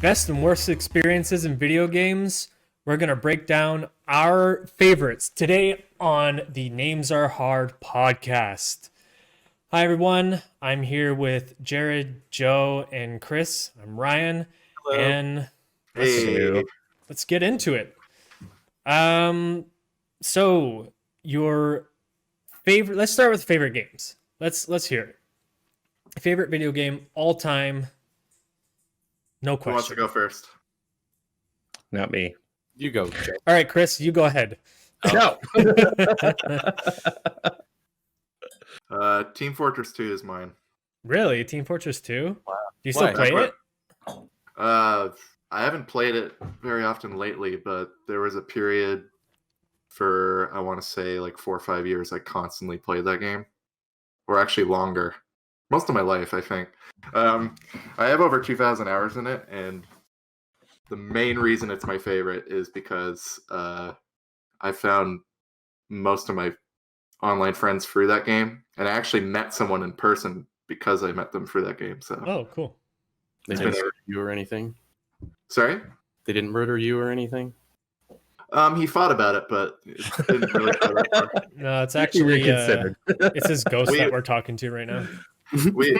Best and worst experiences in video games. We're going to break down our favorites today on the Names Are Hard podcast. Hi, everyone. I'm here with Jared, Joe, and Chris. I'm Ryan. Hello. And Hey. let's get into it. So your favorite, let's start with favorite games. Let's hear it. Favorite video game all time. No question. Who wants to go first? Not me. You go, Joe. All right, Chris, you go ahead. No. Team Fortress 2 is mine. Really? Team Fortress 2? Wow. Do you still Why? play it? I haven't played it very often lately, but there was a period for, I want to say, like 4 or 5 years, I constantly played that game. Or actually longer. Most of my life, I think. I have over 2,000 hours in it, and the main reason it's my favorite is because I found most of my online friends through that game, and I actually met someone in person because I met them through that game. So, Oh, cool. They didn't murder you or anything? sorry. They didn't murder you or anything? He fought about it, but it didn't really go that far. No, it's actually Reconsidered. it's his ghost We- that we're talking to right now. We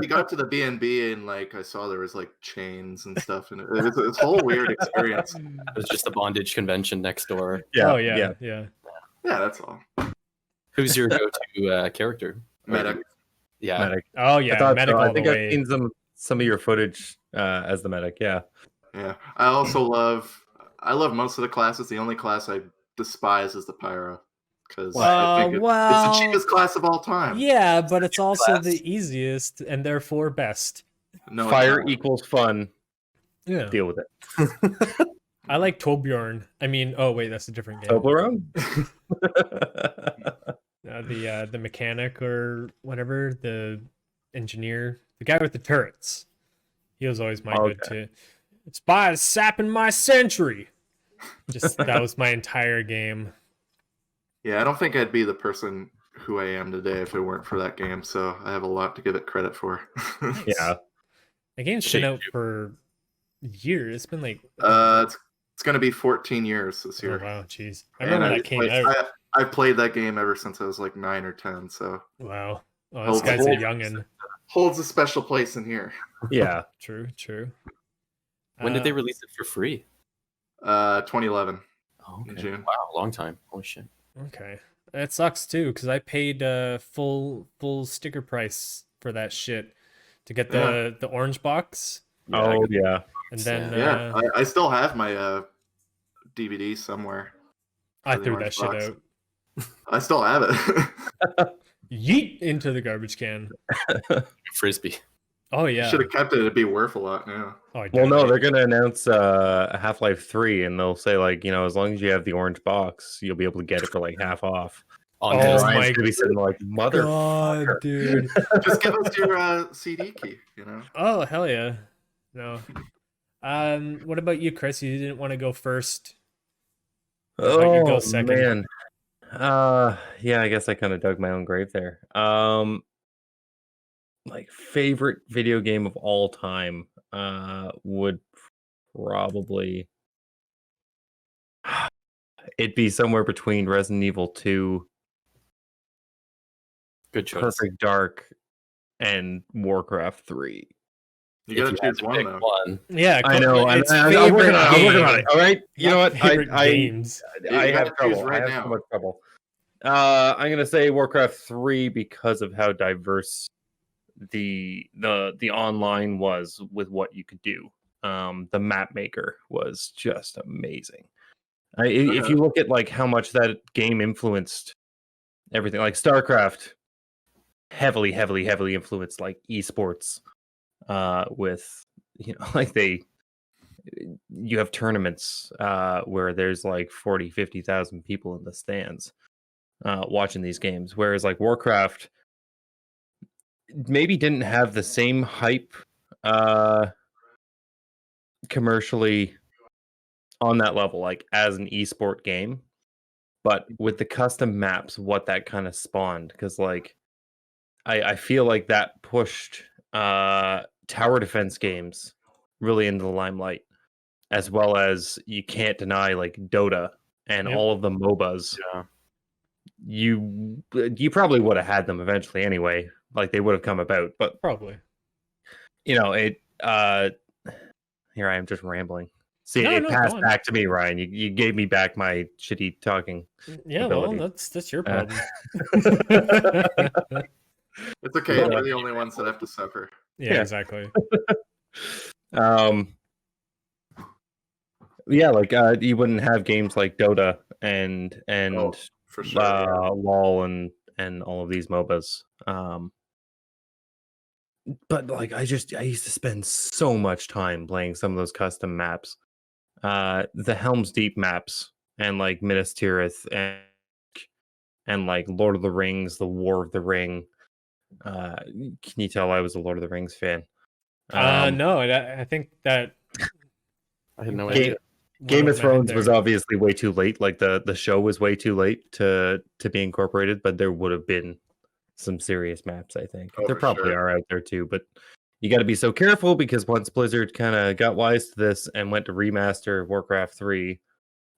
got to the B&B, and like I saw there was like chains and stuff, and it's a whole weird experience. It was just a bondage convention next door. Oh yeah. Yeah, that's all. Who's your go-to character? Medic. Yeah. Medic. Oh I yeah, thought medic so. all I think the I've way. seen some of your footage as the medic. Yeah. Yeah, I also love most of the classes. The only class I despise is the pyro, because I think it's well, the cheapest class of all time. Yeah, but it's also class. the easiest and therefore best. No, it's Fire not. equals fun. Yeah. Deal with it. I like Torbjorn. I mean, oh wait, that's a different game. Toblerone? The mechanic or whatever, the engineer, the guy with the turrets. He was always my good too. It's by sapping my century. Just that was my entire game. Yeah, I don't think I'd be the person who I am today if it weren't for that game. So I have a lot to give it credit for. Yeah. The game's been out for years. It's been like It's gonna be 14 years this oh year. wow, jeez. I And remember that came out. I've played that game ever since I was like 9 or 10. So Wow. Oh, this guy's a youngin'. holds a special place in here. Yeah. True. When did they release it for free? 2011 Oh, in okay. June. Wow, long time. Holy shit. Okay. It sucks too, because I paid full sticker price for that shit to get the orange box. Oh yeah. And then Yeah, I still have my DVD somewhere. I for the threw that orange shit box. out. I still have it. Yeet into the garbage can. Frisbee. Oh yeah. Should have kept it. It'd be worth a lot now. Oh, I Well, no, doubt they're it. gonna announce Half-Life 3, and they'll say like, as long as you have the orange box, you'll be able to get it for like half off. On Oh, And his- my Ryan's gonna be sitting like, God, motherfucker. dude. Just give us your CD key. Oh hell yeah. No. What about you, Chris? You didn't want to go first. How about you go second? Man. Yeah, I guess I kind of dug my own grave there. Like favorite video game of all time would probably it'd be somewhere between Resident Evil 2, Good choice. Perfect Dark, and Warcraft 3. You gotta If had choose to one pick though. one. Yeah, I know. It's I'm favorite working on it. I'm working game, on it. All right. You know not what? favorite I games. You I gotta have trouble. choose right I have now. so much trouble. I'm gonna say Warcraft 3 because of how diverse the online was with what you could do. The map maker was just amazing. If you look at like how much that game influenced everything, like StarCraft, heavily influenced like esports. With like you have tournaments where there's like 40,000-50,000 people in the stands watching these games, whereas like Warcraft maybe didn't have the same hype commercially on that level, like as an esport game, but with the custom maps, what that kind of spawned, because like I feel like that pushed tower defense games really into the limelight, as well as you can't deny like Dota and Yep. all of the MOBAs. Yeah. You probably would have had them eventually anyway. Like they would have come about, but Probably. it. Here I am just rambling. See, No, it no, passed go on. back to me, Ryan. You gave me back my shitty talking. Yeah, ability. well, that's your problem. It's okay. Yeah. We're the only ones that have to suffer. Yeah, Yeah. exactly. Yeah, like you wouldn't have games like Dota and Oh, for sure. Yeah. LOL and all of these MOBAs. But like I used to spend so much time playing some of those custom maps. The Helm's Deep maps and like Minas Tirith and like Lord of the Rings, the War of the Ring. Can you tell I was a Lord of the Rings fan? No, I think that I had no Game- idea. Game of went over my head Thrones was there. obviously way too late. Like the show was way too late to be incorporated, but there would have been some serious maps, I think. Oh, There for probably sure. are out there too, but you got to be so careful because once Blizzard kind of got wise to this and went to remaster Warcraft 3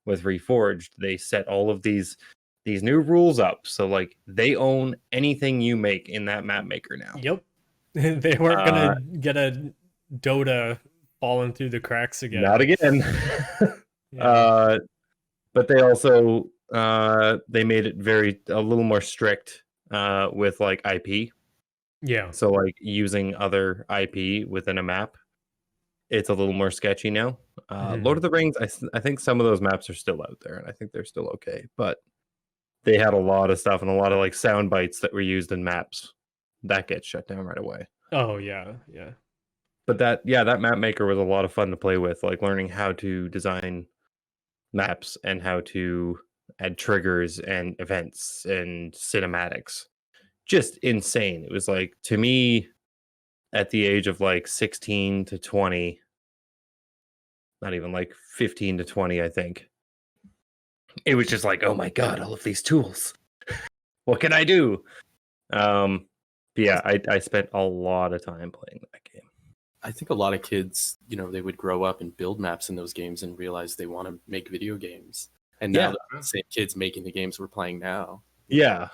with Reforged, they set all of these new rules up. So like they own anything you make in that map maker now. Yep. They weren't gonna get a Dota falling through the cracks again. Not again. Yeah. But they also they made it a little more strict with like IP. Yeah. So like using other IP within a map, it's a little more sketchy now. Mhm. Lord of the Rings, I think some of those maps are still out there, and I think they're still okay. But they had a lot of stuff and a lot of like sound bites that were used in maps that gets shut down right away. Oh yeah, yeah. But that map maker was a lot of fun to play with, like learning how to design maps and how to add triggers and events and cinematics. Just insane. It was like, to me, at the age of like 16 to 20, not even like 15 to 20, I think, it was just like, oh my god, all of these tools. What can I do? But yeah, I spent a lot of time playing that game. I think a lot of kids, they would grow up and build maps in those games and realize they want to make video games. And now the same kids making the games we're playing now. Yeah.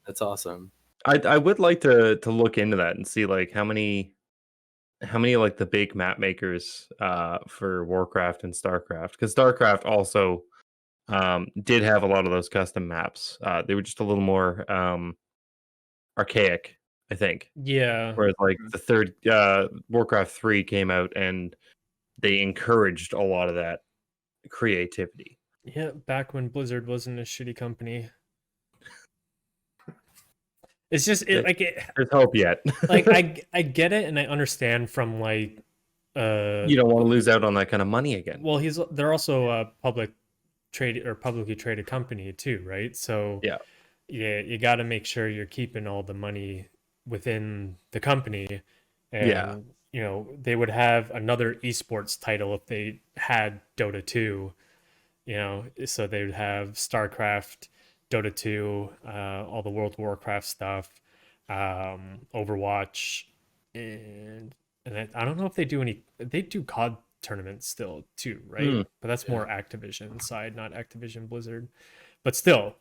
That's awesome. I would like to look into that and see like how many like the big map makers for Warcraft and StarCraft, because StarCraft also did have a lot of those custom maps. They were just a little more archaic, I think. Yeah. Whereas like the third Warcraft 3 came out and they encouraged a lot of that creativity. Yeah, back when Blizzard wasn't a shitty company. It's just There's hope yet. like I get it and I understand from like you don't want to lose out on that kind of money again. well they're also a publicly traded company too, right? So Yeah, you got to make sure you're keeping all the money within the company, and Yeah. They would have another esports title if they had Dota 2, so they would have StarCraft, Dota 2, all the World of Warcraft stuff, Overwatch, and I don't know if they do COD tournaments still too, right? But that's more Activision side, not Activision Blizzard. But still,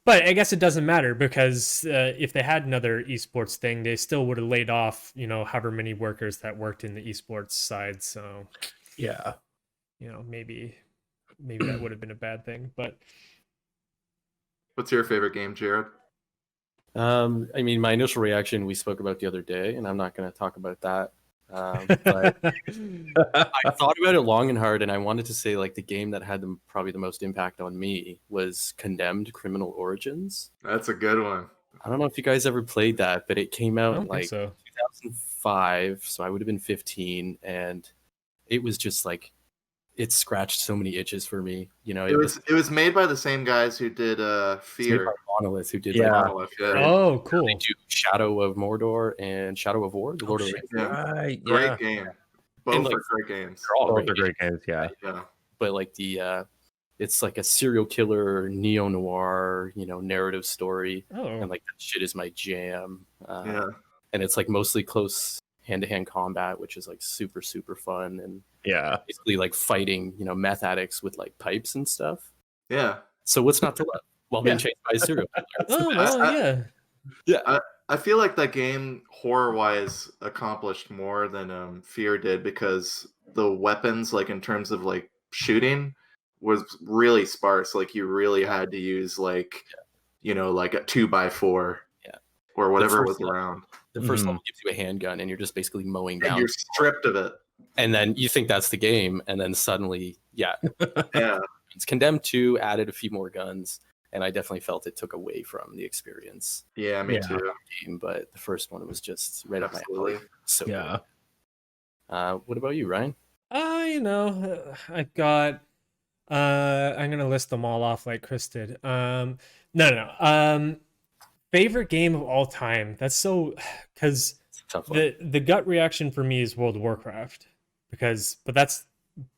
but I guess it doesn't matter because if they had another esports thing, they still would have laid off, however many workers that worked in the esports side. So yeah. Maybe that would have been a bad thing. But What's your favorite game, Jared? I mean, my initial reaction we spoke about the other day, and I'm not going to talk about that. But I thought about it long and hard, and I wanted to say like the game that had probably the most impact on me was Condemned: Criminal Origins. That's a good one. I don't know if you guys ever played that, but it came I out don't think like so. 2005, so I would have been 15, and it was just like it scratched so many itches for me. It was made by the same guys who did Fear. Monolith, who did Yeah. Monolith, yeah. Oh, cool. they do Shadow of Mordor and Shadow of War, the Lord of the Rings. Yeah. Right. Great Yeah. game. Both And, like, are great games. They're all Both great are great games. Yeah. Yeah. but like it's like a serial killer neo-noir narrative story, Oh, and like that shit is my jam. Yeah. And it's like mostly close hand-to-hand combat, which is like super super fun, and Yeah. basically like fighting meth addicts with like pipes and stuff. Yeah. So what's not to love while being Yeah. chased by a serial killer? It's the Oh best. well, yeah. I feel like that game horror-wise accomplished more than Fear did, because the weapons, like in terms of like shooting, was really sparse. Like you really had to use like like a 2x4 Yeah. or whatever first was around. The first Mhm. level gives you a handgun, and you're just basically mowing And down. you're stripped of it. And then you think that's the game, and then suddenly, Yeah. it's Condemned 2 added a few more guns, and I definitely felt it took away from the experience. Yeah, me Yeah. too. Game, but the first one was just right up my Absolutely. alley. So Yeah. good. What about you, Ryan? I got I'm gonna list them all off like Chris did. No. Favorite game of all time. That's so, because It's a tough one. the gut reaction for me is World of Warcraft, but that's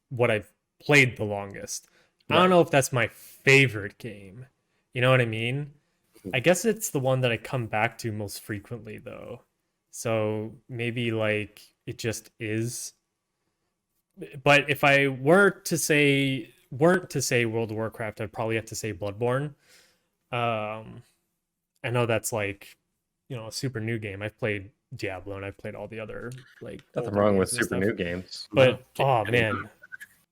what I've played the longest. I don't Right. know if that's my favorite game. You know what I mean? I guess it's the one that I come back to most frequently though. So maybe like it just is. But if I weren't to say World of Warcraft, I'd probably have to say Bloodborne. I know that's like, a super new game. I've played Diablo and I've played all the other like Nothing older wrong with games and super stuff. new games. But No, oh man,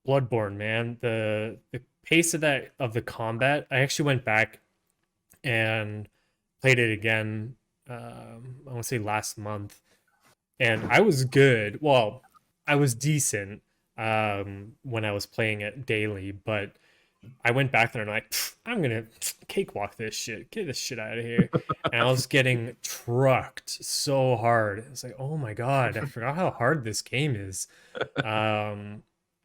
Bloodborne, man, the pace of the combat. I actually went back and played it again. I want to say last month, and I was good. Well, I was decent when I was playing it daily, but I went back there and I'm like, I'm gonna cakewalk this shit, get this shit out of here. And I was getting trucked so hard. It's like, oh my god, I forgot how hard this game is.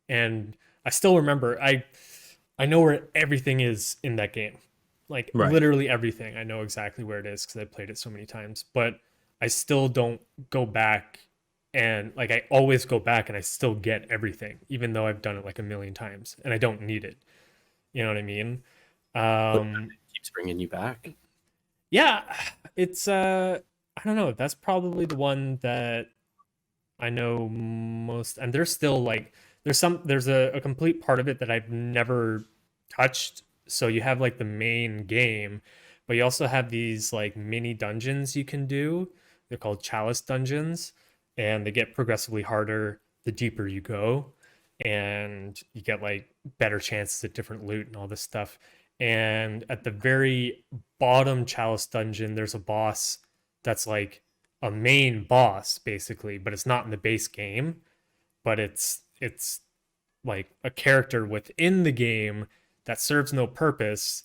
And I still remember, I know where everything is in that game, like Right. literally everything. I know exactly where it is because I played it so many times. But I still don't go back, and like I always go back and I still get everything, even though I've done it like a million times and I don't need it. You know what I mean? keeps bringing you back. Yeah, it's I don't know. That's probably the one that I know most, and there's still like there's a complete part of it that I've never touched. So you have like the main game, but you also have these like mini dungeons you can do. They're called chalice dungeons, and they get progressively harder the deeper you go, and you get like better chances at different loot and all this stuff. And at the very bottom chalice dungeon, there's a boss that's like a main boss basically, but it's not in the base game, but it's like a character within the game that serves no purpose,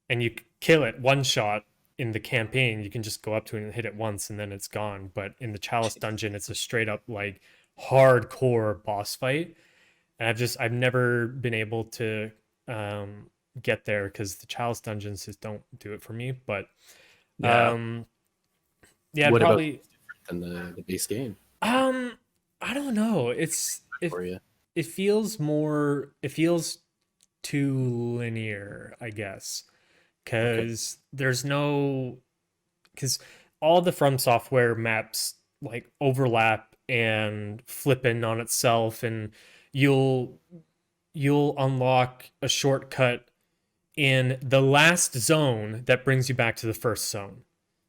and you kill it one shot. In the campaign you can just go up to it and hit it once and then it's gone, but in the chalice dungeon it's a straight up like hardcore boss fight, and I've never been able to get there because the chalice dungeons just don't do it for me. But Yeah. yeah, What probably And the base game I don't know. for you. It feels too linear, I guess, because because all the From Software maps like overlap and flip in on itself, and you'll unlock a shortcut in the last zone that brings you back to the first zone.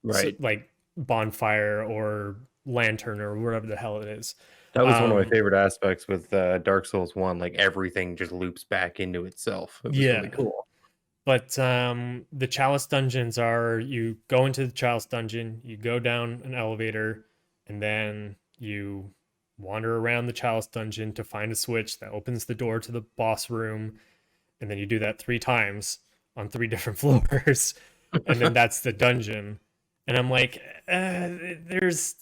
So, Right. like bonfire or lantern or whatever the hell it is. That was one of my Um, favorite aspects with Dark Souls 1. Like everything just loops back into itself. It was Yeah. really cool. But the chalice dungeons are, you go into the chalice dungeon, you go down an elevator, and then you wander around the chalice dungeon to find a switch that opens the door to the boss room, and then you do that 3 times on 3 different floors, and then that's the dungeon. And I'm like, there's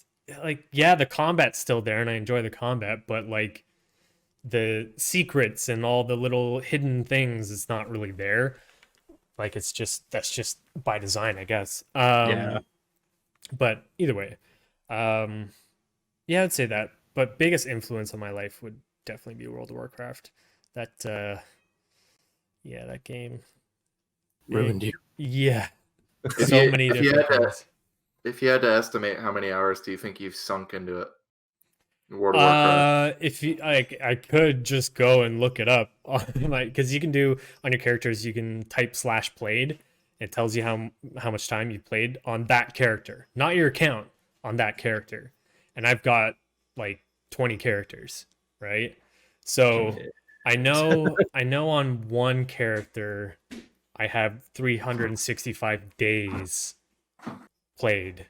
like, yeah, the combat's still there, and I enjoy the combat, but like the secrets and all the little hidden things is not really there. Like that's just by design, I guess. Yeah. But either way, yeah, I'd say that. But biggest influence on my life would definitely be World of Warcraft. That yeah, that game Ruined you. Yeah, If so you- many if you different had to- things. If you had to estimate how many hours do you think you've sunk into it? World of Warcraft. If you like, I could just go and look it up, like, because you can do on your characters, you can type /played. It tells you how much time you played on that character, not your account, on that character. And I've got like 20 characters, right? So I know on one character I have 365 days played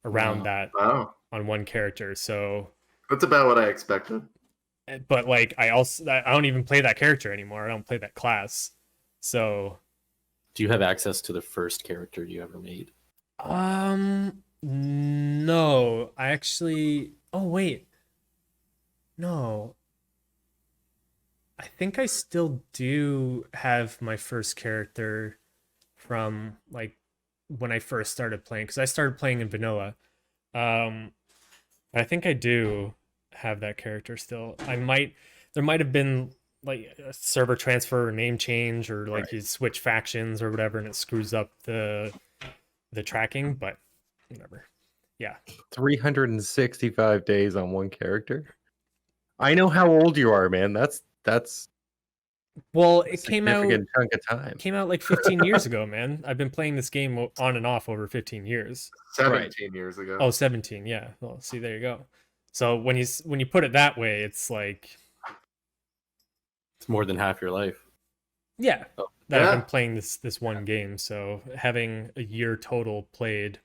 around that Wow. on one character. So, That's about what I expected. but like I don't even play that character anymore. I don't play that class. So, Do you have access to the first character you ever made? no, I actually. Oh wait, no. I think I still do have my first character from like when I first started playing, because I started playing in vanilla. Um, I think I do have that character still. There might have been like a server transfer or name change, or like you switch factions or whatever, and it screws up the tracking, but whatever. Yeah. 365 days on one character. I know how old you are, man. That's Well, a it came out significant chunk of time. like 15 years ago, man. I've been playing this game on and off over 15 years. 17 years ago. Oh, 17, yeah. Well, see, there you go. So when you put it that way, it's like, It's more than half your life. yeah, Oh, that I've yeah. been playing this one game. So having a year total played,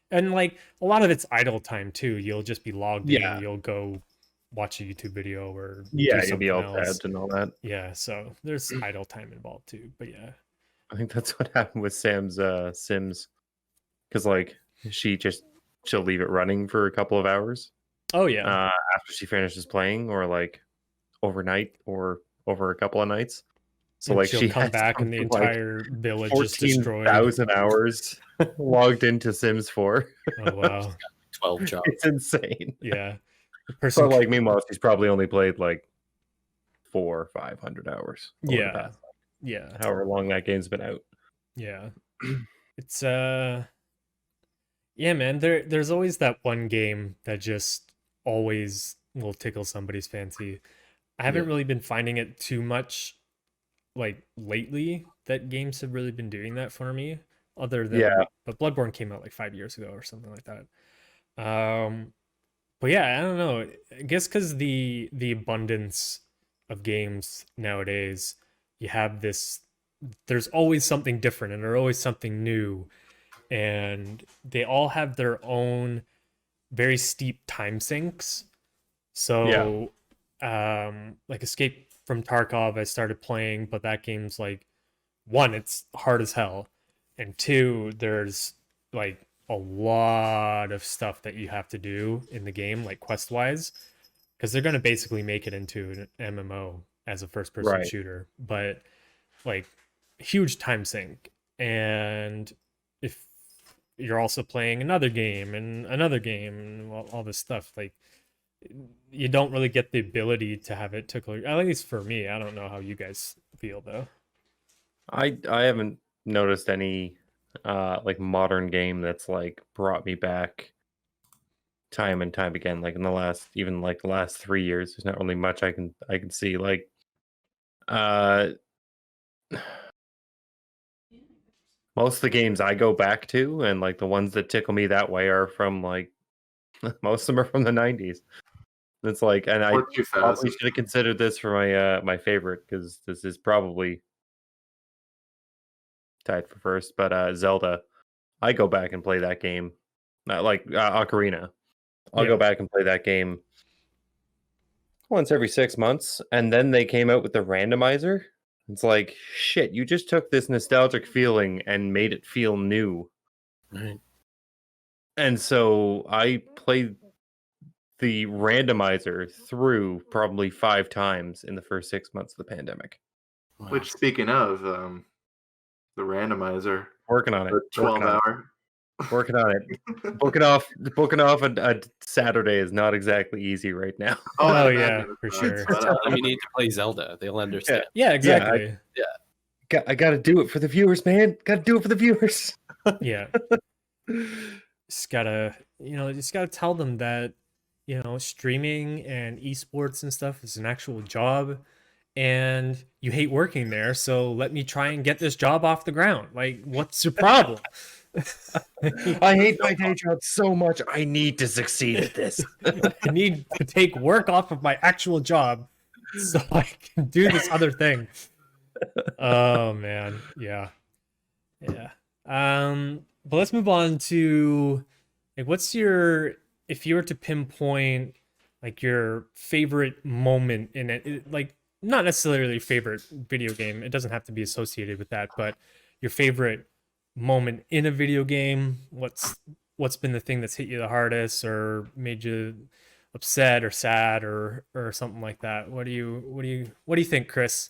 and like a lot of it's idle time too. You'll just be logged Yeah. in. You'll go watch a YouTube video or Yeah, do you'll be something all else. tabbed and all that. Yeah, so there's idle time involved too. But yeah, I think that's what happened with Sam's Sims, because like she'll leave it running for a couple of hours oh yeah, after she finishes playing, or like overnight or over a couple of nights. So and like she'll she come has back and the something like entire village is destroyed. 14,000 hours logged into Sims 4. Oh wow, 12 jobs. It's insane. yeah. The But person, like meanwhile, she's probably only played like 400 or 500 hours. over the yeah, past, yeah, however long that game's been out. yeah. It's yeah, man. There's always that one game that just always will tickle somebody's fancy. I haven't Yeah. really been finding it too much like lately that games have really been doing that for me. Other than Yeah. but Bloodborne came out like 5 years ago or something like that. But yeah, I don't know. I guess because the abundance of games nowadays, you have this. There's always something different, and there's always something new, and they all have their own very steep time sinks. So, like Escape from Tarkov, I started playing, but that game's like, one, it's hard as hell, and two, there's like a lot of stuff that you have to do in the game, like quest wise, because they're gonna basically make it into an MMO as a first person Right. shooter, but like huge time sink. And if you're also playing another game and all this stuff, like you don't really get the ability to have it tickle. At least for me, I don't know how you guys feel though. I haven't noticed any like modern game that's like brought me back time and time again. Like in the last 3 years, there's not really much I can see. Like most of the games I go back to, and like the ones that tickle me that way, are from like most of them are from the 90s. It's like, and I Or 2000. probably should have considered this for my favorite, because this is probably tied for first. But Zelda, I go back and play that game. Like Ocarina, I'll Yeah. go back and play that game once every 6 months. And then they came out with the randomizer. It's like, shit, you just took this nostalgic feeling and made it feel new. Right. And so I played the randomizer through probably 5 times in the first 6 months of the pandemic. Wow. Which, speaking of the randomizer, Working on it. the 12-hour. Working on it. Booking off a Saturday is not exactly easy right now. Oh, I yeah, imagine for it's sure. not. Tell them you need to play Zelda. They'll understand. Yeah, exactly. I got to do it for the viewers, man. Got to do it for the viewers. Yeah. Just gotta tell them that streaming and esports and stuff is an actual job, and you hate working there, so let me try and get this job off the ground. Like, what's your problem? I hate my day job so much. I need to succeed at this. I need to take work off of my actual job so I can do this other thing. Oh man, yeah. But let's move on to, like, if you were to pinpoint like your favorite moment in it, like, not necessarily favorite video game, it doesn't have to be associated with that, but your favorite moment in a video game, what's been the thing that's hit you the hardest or made you upset or sad or something like that? What do you think, Chris?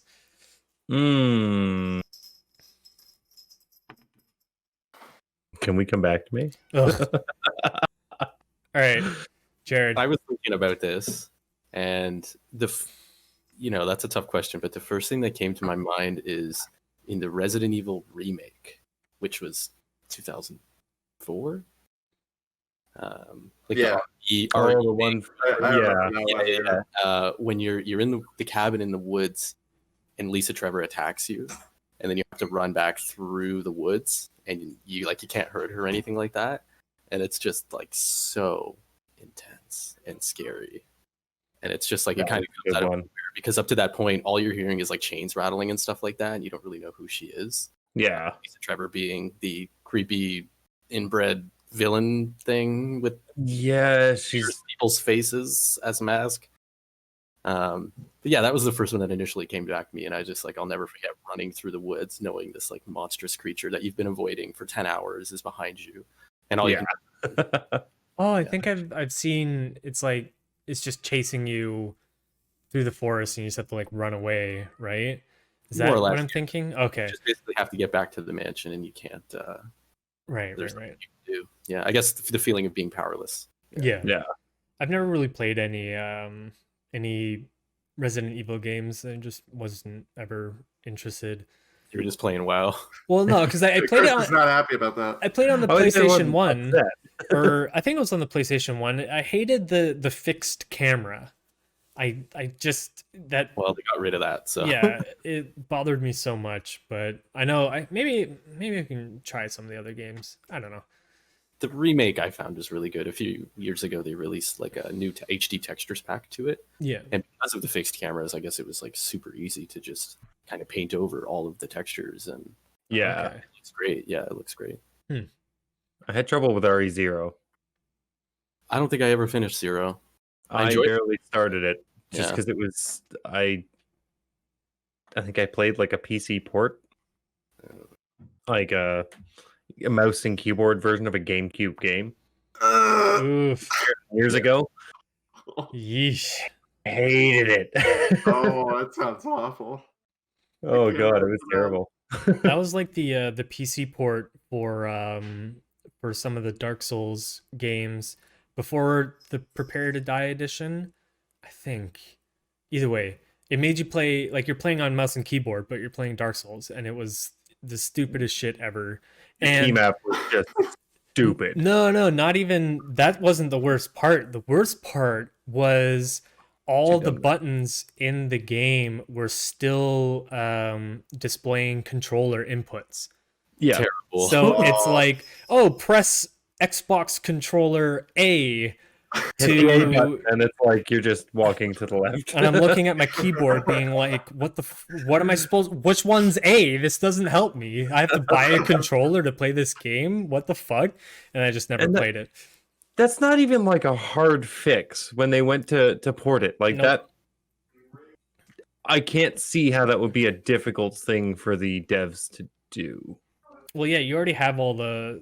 Can we come back to me? Ugh. All right, Jared. I was thinking about this, and that's a tough question, but the first thing that came to my mind is in the Resident Evil remake, which was 2004. Yeah. The one. I remember that one. when you're in the cabin in the woods, and Lisa Trevor attacks you, and then you have to run back through the woods, and you can't hurt her or anything like that, and it's just like so intense and scary, and it's just like it kind of comes out of nowhere, because up to that point all you're hearing is like chains rattling and stuff like that, and you don't really know who she is. Yeah, Lisa Trevor being the creepy inbred villain thing with she's people's faces as a mask. But yeah, that was the first one that initially came back to me, and I just I'll never forget running through the woods knowing this like monstrous creature that you've been avoiding for 10 hours is behind you, and all you can Oh, I think I've seen, it's like it's just chasing you through the forest and you just have to like run away, right? Is that More or less, what I'm thinking? Okay. just basically have to get back to the mansion, and you can't. Right. There's nothing you can do. Yeah, I guess the feeling of being powerless. Yeah. Yeah. I've never really played any Resident Evil games. I just wasn't ever interested. You're just playing WoW. Well, no, because I played it Chris is on. not happy about that. I played on the I was PlayStation 1, upset. or I think it was on the PlayStation 1. I hated the fixed camera. I just that Well, they got rid of that, so yeah, it bothered me so much. But I know maybe I can try some of the other games. I don't know. The remake I found was really good. A few years ago, they released like a new HD textures pack to it, Yeah. and because of the fixed cameras, I guess it was like super easy to just kind of paint over all of the textures, and Yeah. Okay. it looks great. Yeah, it looks great. I had trouble with RE0. I don't think I ever finished Zero. I I enjoyed it. barely started it just Yeah. because it was I think I played like a PC port, like a mouse and keyboard version of a GameCube game Oof. years ago. Yeesh. I hated it. Oh, that sounds awful. Oh can't god, it remember was that. terrible. That was like the PC port for some of the Dark Souls games before the Prepare to Die edition, I think. Either way, it made you play like you're playing on mouse and keyboard, but you're playing Dark Souls, and it was the stupidest shit ever. The And key map was just stupid. no, not even that wasn't the worst part. The worst part was all the buttons in the game were still displaying controller inputs. Yeah. Terrible. So it's like, oh, press Xbox controller A Hit the A to, button, and it's like you're just walking to the left. and I'm looking at my keyboard being like, what am I supposed, which one's A? This doesn't help me. I have to buy a controller to play this game? What the fuck? And I just never And played it. That's not even like a hard fix when they went to port it. Like Nope. that I can't see how that would be a difficult thing for the devs to do. Well, yeah, you already have all the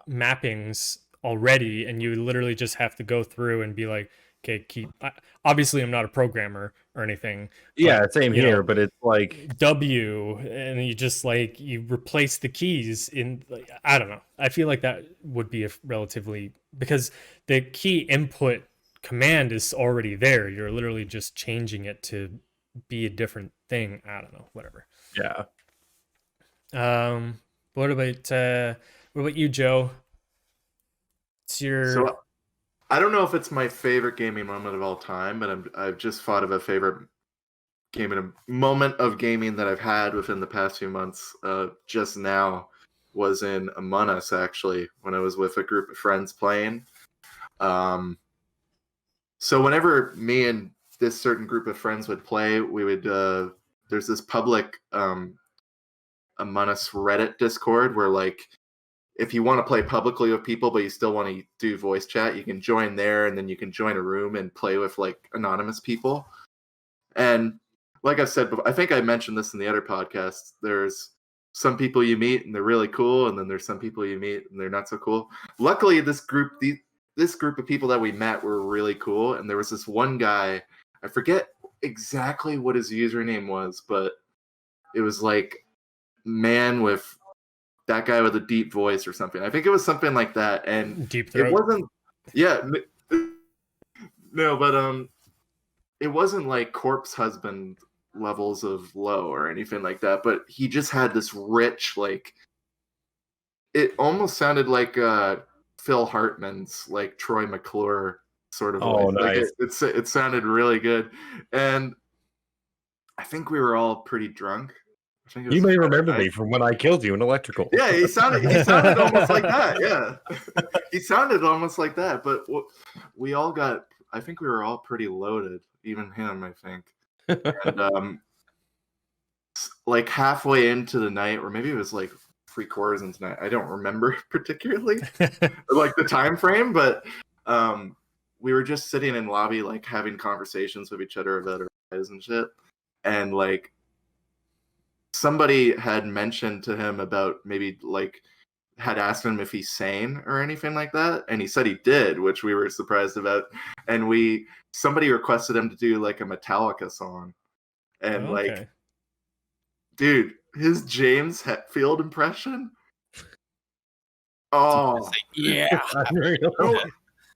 mappings already, and you literally just have to go through and be like, okay, obviously I'm not a programmer or anything. Yeah, same you here, know, but it's like W, and you just like you replace the keys in, like, I don't know. I feel like that would be a relatively, because the key input command is already there. You're literally just changing it to be a different thing. I don't know, whatever. yeah. What about you, Joe? It's your So I don't know if it's my favorite gaming moment of all time, but I've just thought of a favorite moment of gaming that I've had within the past few months. Just now was in Among Us, actually, when I was with a group of friends playing. So whenever me and this certain group of friends would play, we would there's this public Among Us Reddit Discord where, like, if you want to play publicly with people but you still want to do voice chat, you can join there, and then you can join a room and play with like anonymous people. And like I said, I think I mentioned this in the other podcast, there's some people you meet and they're really cool, and then there's some people you meet and they're not so cool. Luckily, this group of people that we met were really cool, and there was this one guy, I forget exactly what his username was, but it was like man with that guy with a deep voice or something. I think it was something like that, and Deep throat. it wasn't. Yeah, no, but it wasn't like Corpse Husband levels of low or anything like that. But he just had this rich, like, it almost sounded like Phil Hartman's, like Troy McClure sort of Oh, voice. nice. Like it sounded really good, and I think we were all pretty drunk. I think it was You may Friday remember night. me from when I killed you in electrical. Yeah, he sounded almost like that. Yeah, he sounded almost like that. But we all got. I think we were all pretty loaded, even him. I think, and like halfway into the night, or maybe it was like 3/4 into the night. I don't remember particularly, like the time frame, but we were just sitting in lobby, like having conversations with each other about our lives and shit, and like, somebody had mentioned to him about maybe, like, had asked him if he's sane or anything like that, and he said he did, which we were surprised about. And somebody requested him to do like a Metallica song, and like, dude, his James Hetfield impression, oh Yeah. no,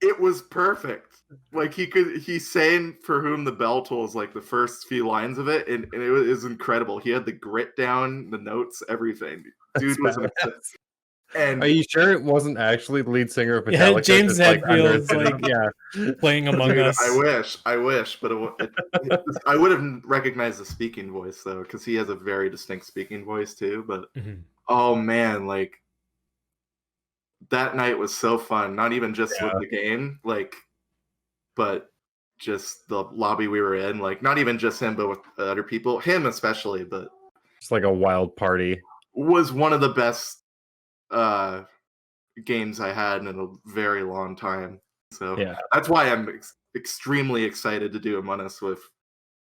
it was perfect. Like, he's saying "For Whom the Bell Tolls" like the first few lines of it, and it was incredible. He had the grit down, the notes, everything. Dude was obsessed. And Are you sure it wasn't actually the lead singer of Yeah, Metallica? James just, Hetfield's under- like yeah. playing Among dude, Us. I wish, but I would have recognized the speaking voice though, because he has a very distinct speaking voice too. But Mhm. oh man, like, that night was so fun. Not even just with the game, like, but just the lobby we were in. Like, not even just him, but with other people. Him especially, but It's like a wild party. was one of the best games I had in a very long time. So Yeah. that's why I'm extremely excited to do Among Us with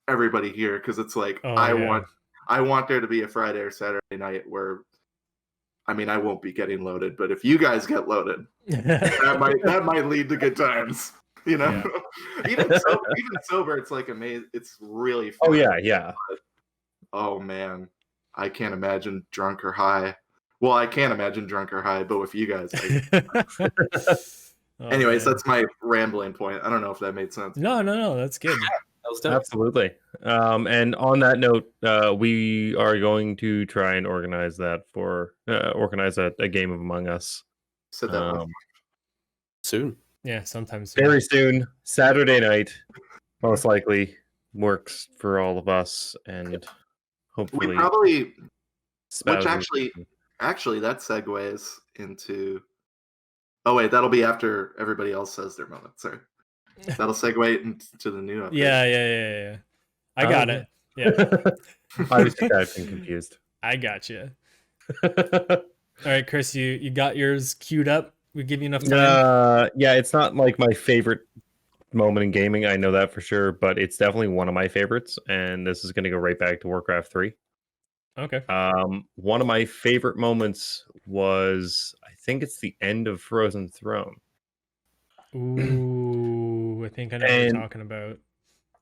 everybody here, because it's like, I want there to be a Friday or Saturday night where, I mean, I won't be getting loaded, but if you guys get loaded, that might lead to good times. You know, even sober, it's like amazing. It's really fun. Oh yeah. Oh man, I can't imagine drunk or high. Well, I can't imagine drunk or high, but with you guys. Anyways, that's my rambling point. I don't know if that made sense. No, that's good. That was dope. Absolutely. And on that note, we are going to try and organize a game of Among Us. Said that Soon. Yeah, sometimes Very soon, Saturday night, most likely works for all of us, and hopefully we probably, which spouses- actually that segues into. Oh wait, that'll be after everybody else says their moment. Sorry, that'll segue into the new update. Yeah. I got it. Yeah, I was just I've been confused. I got you. All right, Chris, you got yours queued up. We give you enough time. Yeah, it's not like my favorite moment in gaming. I know that for sure, but it's definitely one of my favorites. And this is going to go right back to Warcraft 3. Okay. One of my favorite moments was, I think it's the end of Frozen Throne. Ooh, I think I know what you're talking about.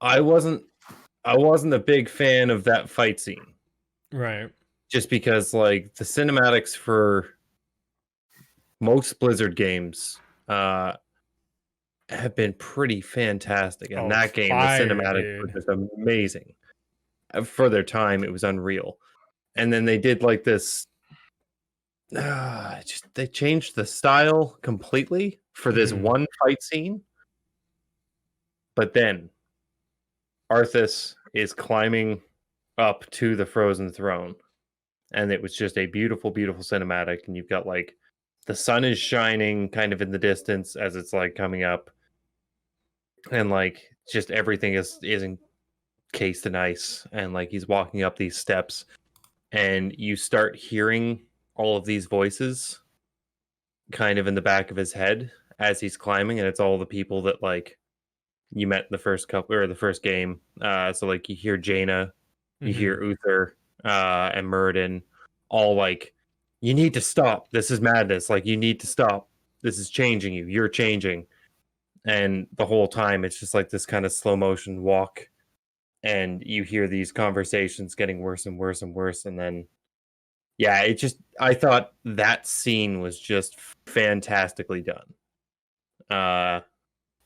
I wasn't a big fan of that fight scene. Right. Just because, like, the cinematics for most Blizzard games have been pretty fantastic. And that game, the cinematics were just amazing. For their time, it was unreal. And then they did like this. They changed the style completely for this one fight scene. But then Arthas is climbing up to the frozen throne, and it was just a beautiful, beautiful cinematic. And you've got like the sun is shining kind of in the distance as it's like coming up, and like just everything is encased in ice, and like he's walking up these steps, and you start hearing all of these voices kind of in the back of his head as he's climbing, and it's all the people that like you met in the first couple or the first game. So like you hear Jaina, you hear Uther, and Muradin, all like, "You need to stop. This is madness. Like you need to stop. This is changing you. You're changing." And the whole time it's just like this kind of slow motion walk, and you hear these conversations getting worse and worse and worse, and then yeah, it just I thought that scene was just fantastically done.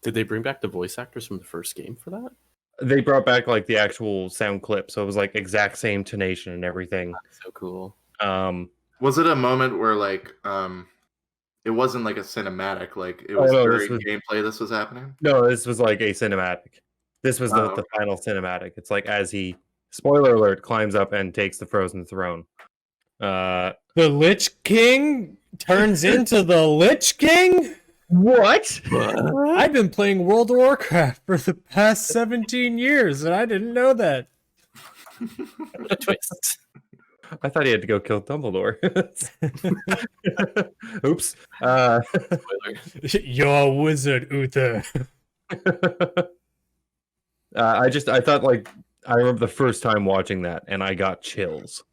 Did they bring back the voice actors from the first game for that? They brought back like the actual sound clip, so it was like exact same tonation and everything. That's so cool. Was it a moment where like it wasn't like a cinematic, like it was during gameplay this was happening? No, this was like a cinematic. This was the final cinematic. It's like as he, spoiler alert, climbs up and takes the frozen throne. The Lich King turns into the Lich King? What? I've been playing World of Warcraft for the past 17 years, and I didn't know that. What a twist. I thought he had to go kill Dumbledore. Oops. Spoiler. You're a wizard, Uther. I thought like I remember the first time watching that and I got chills.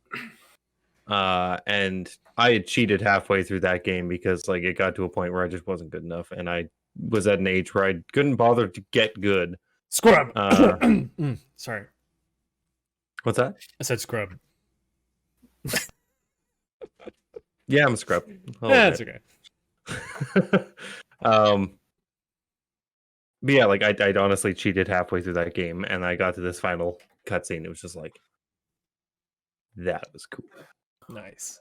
And I had cheated halfway through that game because like it got to a point where I just wasn't good enough, and I was at an age where I couldn't bother to get good. Scrub. Sorry. What's that? I said scrub. Yeah, I'm a scrub. That's okay. But yeah, like I'd honestly cheated halfway through that game, and I got to this final cutscene. It was just like, that was cool. Nice.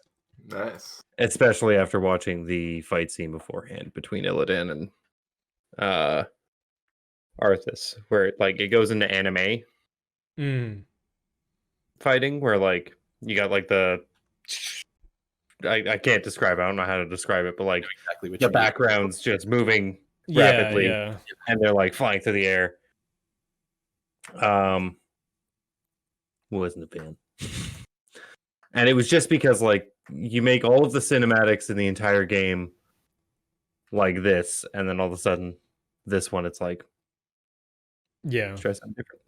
Especially after watching the fight scene beforehand between Illidan and Arthas, where like it goes into anime fighting, where like you got like the I can't describe it. I don't know how to describe it, but like exactly what the background's just moving rapidly, and they're like flying through the air. Wasn't a fan. And it was just because like you make all of the cinematics in the entire game like this, and then all of a sudden this one it's like try something different.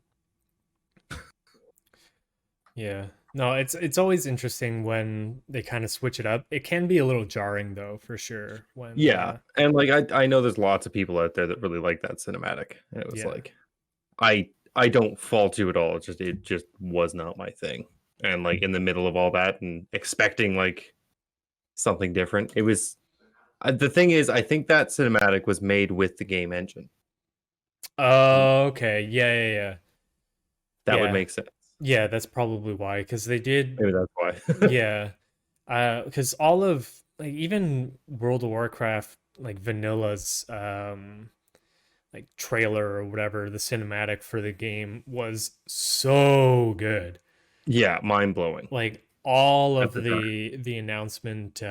Yeah. No, it's always interesting when they kind of switch it up. It can be a little jarring though, for sure. When and like I know there's lots of people out there that really like that cinematic. And it was like I don't fault you at all. It just was not my thing. And like in the middle of all that and expecting like something different, it was the thing is I think that cinematic was made with the game engine. Oh, okay. Yeah. That would make sense. Yeah, that's probably why, because they did. Maybe that's why. Yeah, because all of like even World of Warcraft, like Vanilla's like trailer or whatever, the cinematic for the game was so good. Yeah, mind blowing. Like all of the announcement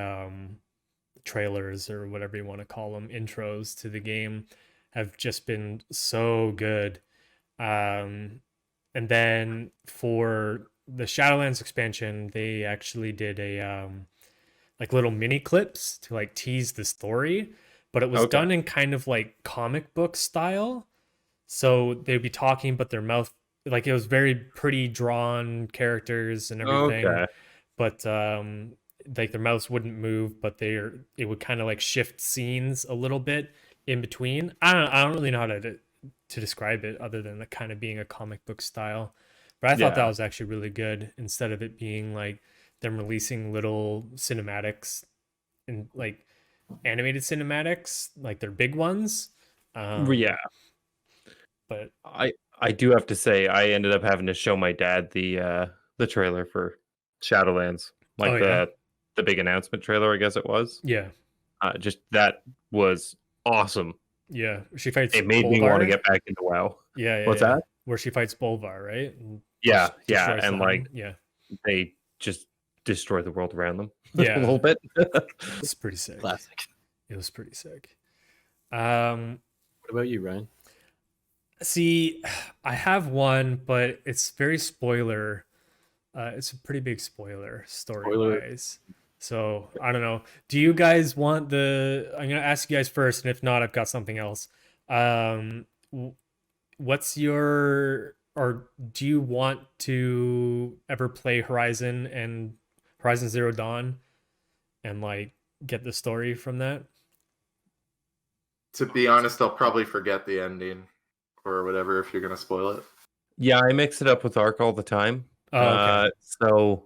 trailers or whatever you want to call them, intros to the game have just been so good. And then for the Shadowlands expansion, they actually did a like little mini clips to like tease the story, but it was done in kind of like comic book style. So they'd be talking, but their mouth, like it was very pretty drawn characters and everything. But like their mouths wouldn't move, but it would kind of like shift scenes a little bit in between. I don't really know how to describe it other than the kind of being a comic book style, but I thought that was actually really good, instead of it being like them releasing little cinematics and like animated cinematics, like their big ones. But I do have to say I ended up having to show my dad the trailer for Shadowlands, like the big announcement trailer, I guess it was. Yeah. Just that was awesome. Yeah, she fights It made me want to Bolvar. get back into WoW. Yeah, What's yeah. that? Where she fights Bolvar, right? And Yeah, destroys and the like home. Yeah, they just destroy the world around them a yeah. little bit. It's pretty sick. Classic. It was pretty sick. Um, What about you, Ryan? see, I have one, but it's very spoiler. It's a pretty big spoiler story wise. So I don't know. Do you guys want the? I'm gonna ask you guys first, and if not, I've got something else. What's your, or do you want to ever play Horizon and Horizon Zero Dawn and like get the story from that? To be honest, I'll probably forget the ending or whatever if you're gonna spoil it. Yeah, I mix it up with Arc all the time. Oh, okay. So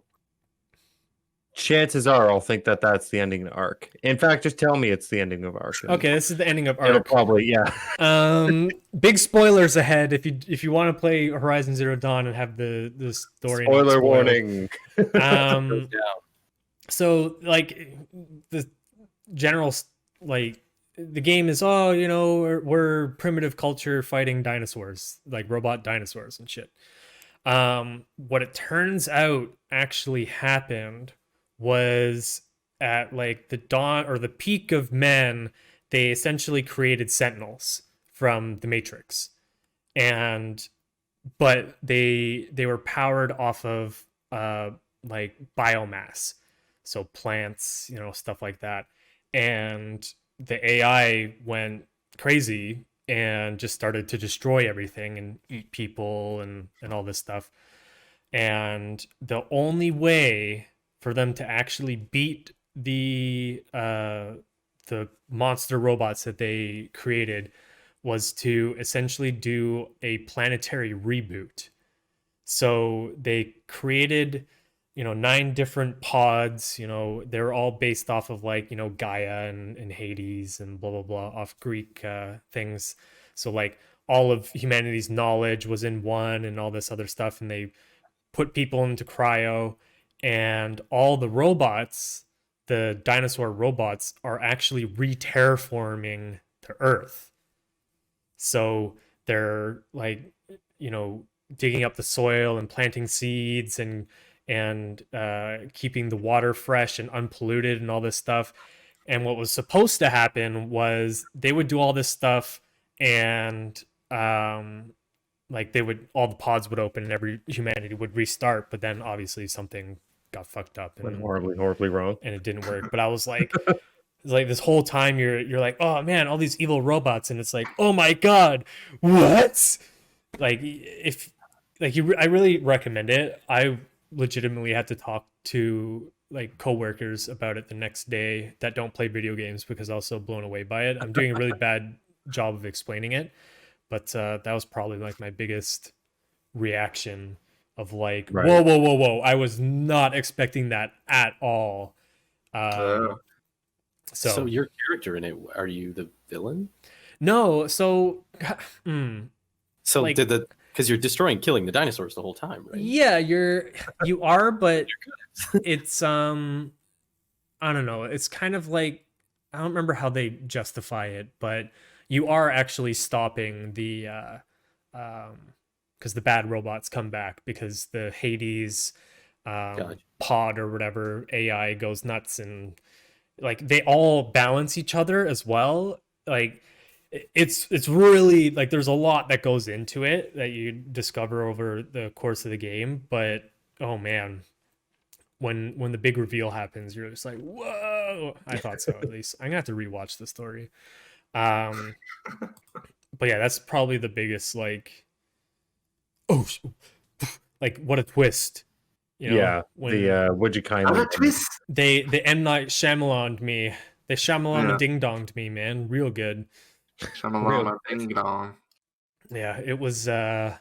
chances are I'll think that that's the ending of Arc. In fact, just tell me it's the ending of Arc. and Okay, this is the ending of It'll Arc. probably, yeah. Big spoilers ahead if you want to play Horizon Zero Dawn and have the story. not Spoiler spoiled. warning. Um, so like the general like the game is, oh, you know, we're primitive culture fighting dinosaurs, like robot dinosaurs and shit. What it turns out actually happened was at like the dawn or the peak of men, they essentially created sentinels from the Matrix. And but they were powered off of like biomass. So plants, you know, stuff like that. And the AI went crazy and just started to destroy everything and eat people and all this stuff. And the only way for them to actually beat the monster robots that they created was to essentially do a planetary reboot. So they created, you know, 9 different pods. You know, they're all based off of like, you know, Gaia and Hades and blah blah blah, off Greek things. So like all of humanity's knowledge was in one and all this other stuff, and they put people into cryo, and all the robots, the dinosaur robots, are actually re-terraforming the Earth. So they're like, you know, digging up the soil and planting seeds and keeping the water fresh and unpolluted and all this stuff. And what was supposed to happen was they would do all this stuff, and like they would, all the pods would open and every humanity would restart. But then obviously something got fucked up Went and horribly wrong. and it didn't work. But I was like, like this whole time you're like, oh man, all these evil robots, and it's like, oh my god, what? Like if like you, I really recommend it. I legitimately had to talk to like coworkers about it the next day that don't play video games because I was so blown away by it. I'm doing a really bad job of explaining it, but that was probably like my biggest reaction of like, Right. whoa, I was not expecting that at all. So your character in it, are you the villain? No, so So like- because you're destroying, killing the dinosaurs the whole time, right? yeah, you are, but it's I don't know, it's kind of like, I don't remember how they justify it, but you are actually stopping the because the bad robots come back because the Hades Gotcha. pod or whatever AI goes nuts, and like they all balance each other as well. Like it's really like there's a lot that goes into it that you discover over the course of the game, but oh man, when the big reveal happens, you're just like, whoa. I thought so, at least. I'm gonna have to rewatch the story. But yeah, that's probably the biggest like, oh, like what a twist. You know, Yeah, when the would you kind What a of twist! they M Night Shyamalan'd me. They Shyamalama Yeah. ding donged me, man, real good. Shamalama ding dong. Yeah, it was yeah,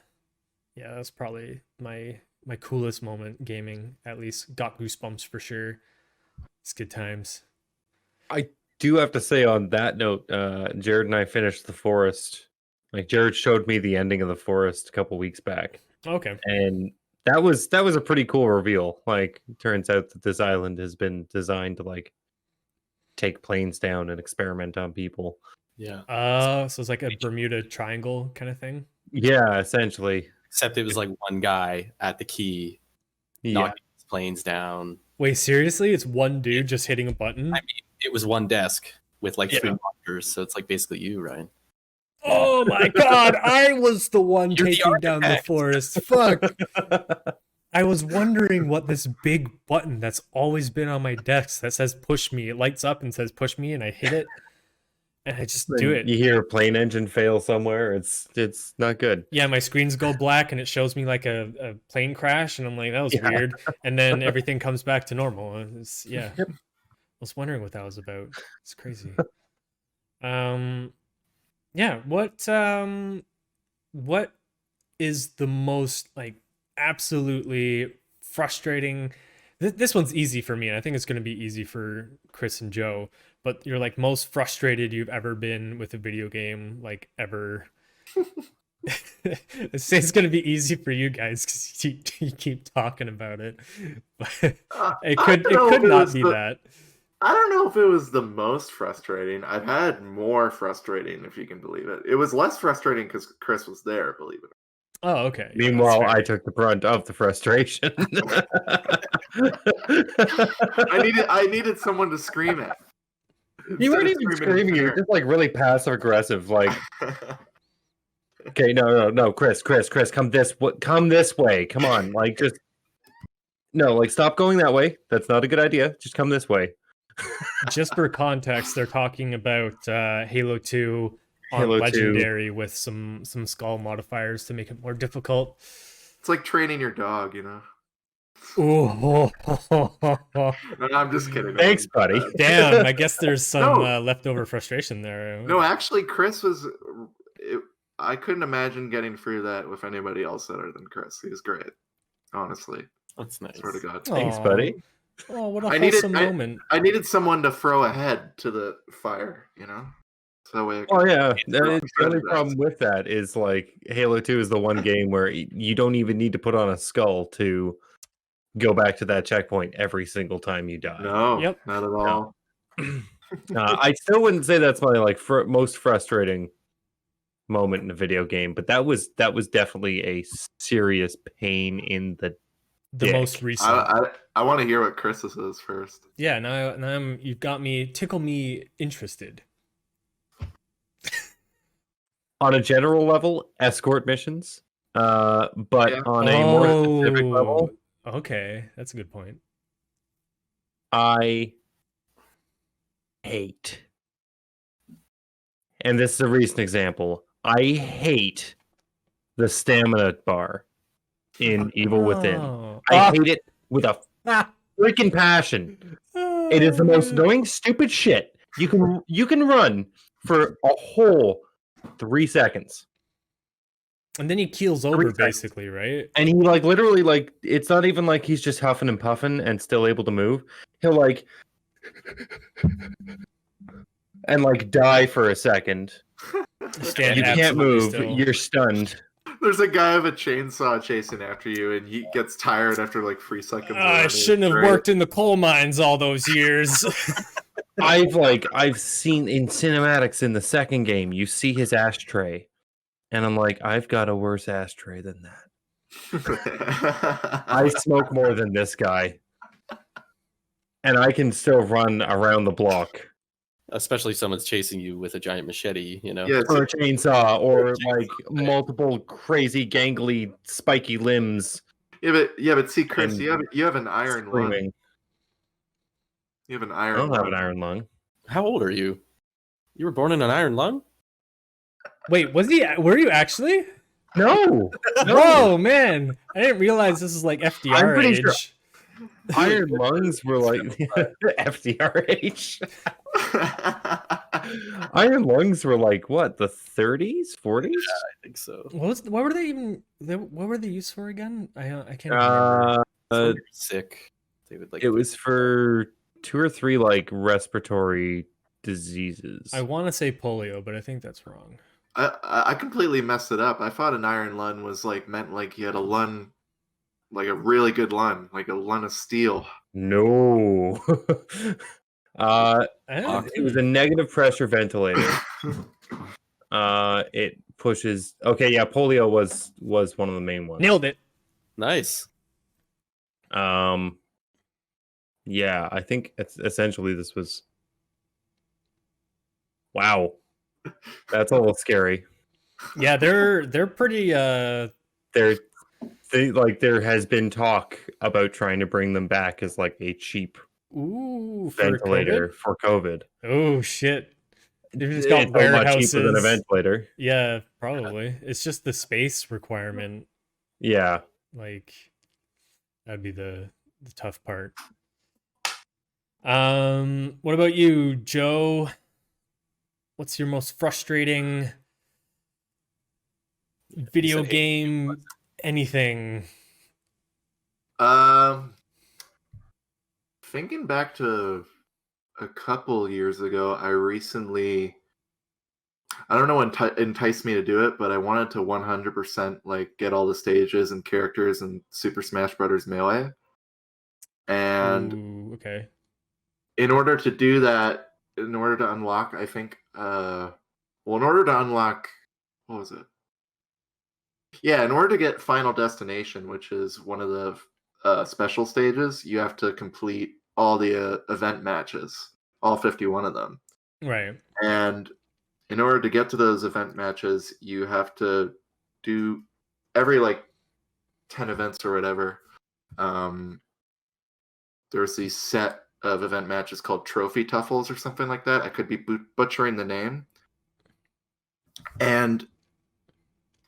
that's probably my coolest moment gaming. At least got goosebumps for sure. It's good times. do have to say on that note, Jared and I finished The Forest. Like Jared showed me the ending of The Forest a couple weeks back, Okay. and that was a pretty cool reveal. Like, turns out that this island has been designed to like take planes down and experiment on people. Yeah. So it's like a Bermuda Triangle kind of thing. Yeah, essentially. Except it was like one guy at the key Yeah. knocking his planes down. Wait, seriously? It's one dude just hitting a button? I mean, it was one desk with like Yeah. 3 monitors, so it's like basically you, Ryan. Oh my god, I was the one You're the taking down the architect. forest. Fuck. I was wondering what this big button that's always been on my desk that says push me. It lights up and says push me, and I hit it. And I just do it. You hear a plane engine fail somewhere. It's not good. Yeah, my screens go black and it shows me like a plane crash, and I'm like, that was Yeah. weird. And then everything comes back to normal. Yeah. Yep. I was wondering what that was about. It's crazy. Yeah, what is the most like absolutely frustrating? This one's easy for me, and I think it's going to be easy for Chris and Joe. But you're like most frustrated you've ever been with a video game, like ever. It's going to be easy for you guys because you keep talking about it. But it could not be that. I don't know if it was the most frustrating. I've had more frustrating, if you can believe it. It was less frustrating because Chris was there, believe it. Oh, okay. Yeah, Meanwhile, that's fair. I took the brunt of the frustration. I needed someone to scream at. You weren't Instead even of screaming. You were just like really passive aggressive. Like, okay, no, Chris, come this way. Come on, like just no, like stop going that way. That's not a good idea. Just come this way. Just for context, they're talking about Halo 2 on Halo 2. Legendary with some skull modifiers to make it more difficult. It's like training your dog, you know. Ooh. No, I'm just kidding. Thanks, buddy. Damn, I guess there's some No. leftover frustration there. No, actually, Chris was. I couldn't imagine getting through that with anybody else other than Chris. He was great, honestly. That's nice. Swear to God. Thanks, Aw. buddy. Oh, what a I needed- wholesome moment. I needed someone to throw a head to the fire, you know. So that way. I Oh could- yeah, wrong the only side of problem with that is like Halo 2 is the one game where you don't even need to put on a skull to go back to that checkpoint every single time you die. No, Yep. not at all. I still wouldn't say that's my like most frustrating moment in a video game, but that was definitely a serious pain in the The dick. most recent. I want to hear what Chris's is first. Yeah, now you've got me, tickle me interested. On a general level, escort missions. But Yeah. on a more specific level, Okay, that's a good point. I hate, and this is a recent example, I hate the stamina bar in Evil Within. Oh. I hate it with a freaking passion. It is the most annoying, stupid shit. You can run for a whole 3 seconds. And then he keels over, 3 seconds. basically, right? And he like literally like it's not even like he's just huffing and puffing and still able to move. He'll like and like die for a second. Stand You can't absolutely move. still. You're stunned. There's a guy with a chainsaw chasing after you, and he gets tired after like 3 seconds. of I running. shouldn't have Right? worked in the coal mines all those years. I've seen in cinematics in the second game, you see his ashtray, and I'm like, I've got a worse ashtray than that. I smoke more than this guy, and I can still run around the block. Especially someone's chasing you with a giant machete, you know? Yeah, Or a chainsaw, or like multiple crazy, gangly, spiky limbs. but see, Chris, And you have an iron lung. Screaming. You have an I iron. don't have lung. an iron lung. How old are you? You were born in an iron lung? Wait, were you actually? No, Whoa, man. I didn't realize this is like FDR I'm pretty age. sure- iron lungs were like FDRH. Iron lungs were like what, the 30s, 40s? I think so. What were they used for again? I can't remember. Someone who's sick. They would like It was for 2 or 3 like respiratory diseases. I want to say polio, but I think that's wrong. I completely messed it up. I thought an iron lung was like meant like you had a lung, like a really good lung, like a lung of steel. No. It was a negative pressure ventilator. It pushes. Okay, yeah, polio was one of the main ones. Nailed it. Nice. Yeah, I think it's essentially this was. Wow, that's a little scary. Yeah, they're pretty. There has been talk about trying to bring them back as like a cheap Ooh, for ventilator COVID? for COVID. Oh shit! They've just It's got a lot warehouses. cheaper than a ventilator. Yeah, probably. It's just the space requirement. Yeah. Like that'd be the tough part. What about you, Joe? What's your most frustrating video game? Anything? Thinking back to a couple years ago, I don't know what enticed me to do it, but I wanted to 100% like get all the stages and characters in Super Smash Bros. Melee. And Ooh, okay. in order to do that, in order to unlock, I think, in order to unlock, what was it? Yeah, in order to get Final Destination, which is one of the special stages, you have to complete all the event matches, all 51 of them. Right. And in order to get to those event matches, you have to do every like 10 events or whatever. There's these set of event matches called Trophy Tuffles or something like that. I could be butchering the name. And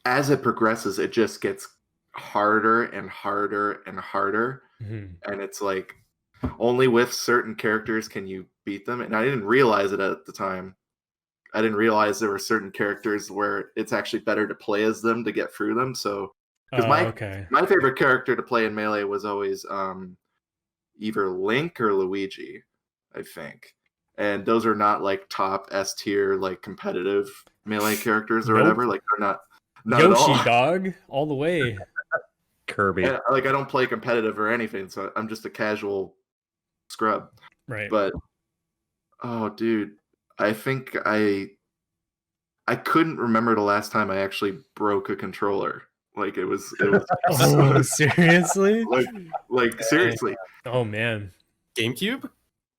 as it progresses, it just gets harder and harder and harder. Mm-hmm. And it's like only with certain characters can you beat them. And I didn't realize it at the time. I didn't realize there were certain characters where it's actually better to play as them to get through them. So, because my favorite character to play in Melee was always either Link or Luigi, I think. And those are not like top S tier like competitive Melee characters or whatever. Like they're not Yoshi at all. dog all the way. Kirby. And, like I don't play competitive or anything, so I'm just a casual scrub. Right. But oh dude, I think I couldn't remember the last time I actually broke a controller. Like it was Oh, seriously? like seriously. Oh man. GameCube?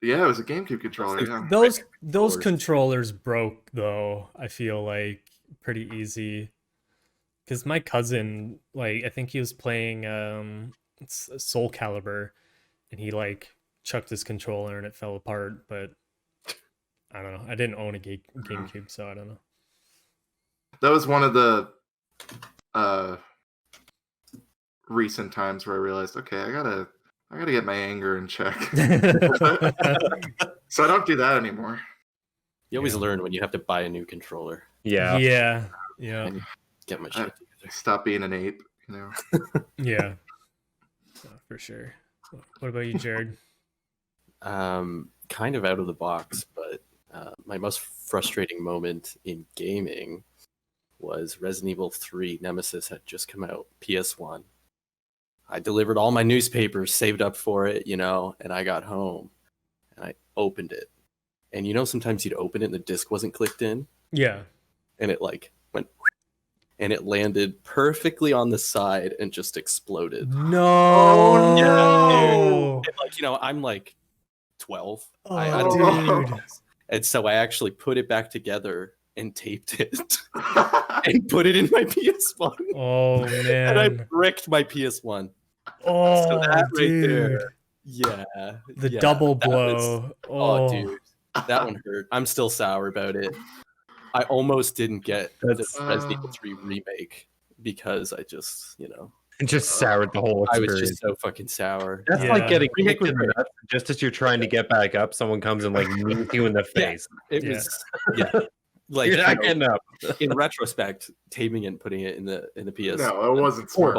Yeah, it was a GameCube controller. Yeah. Those controllers broke though, I feel like pretty easy. Cuz my cousin, like I think he was playing Soul Calibur and he like chucked his controller and it fell apart, but I don't know. I didn't own a GameCube, so I don't know. That was one of the recent times where I realized, okay, I gotta get my anger in check. So I don't do that anymore. You always learn when you have to buy a new controller. Yeah. Yeah. And get my shit together. Stop being an ape, you know. Yeah. For sure. What about you, Jared? Kind of out of the box, but my most frustrating moment in gaming was Resident Evil 3 Nemesis had just come out, PS1. I delivered all my newspapers, saved up for it, and I got home and I opened it. And sometimes you'd open it and the disc wasn't clicked in. Yeah. And it like went and it landed perfectly on the side and just exploded. No. Oh, no. And, like, I'm like 12. Oh, I don't know. dude. And so I actually put it back together and taped it and put it in my PS1. Oh man. And I bricked my PS1. Oh, So that dude. right there. Yeah. The double blow. Oh, dude. That one hurt. I'm still sour about it. I almost didn't get the Resident Evil 3 remake because I just, It just soured the whole I experience. was just so fucking sour. That's Yeah. like getting kicked in the nuts. Just as you're trying to get back up, someone comes and like knees you in the face. It was like You're not getting up. in retrospect, taping it and putting it in the PS. No, it wasn't smart.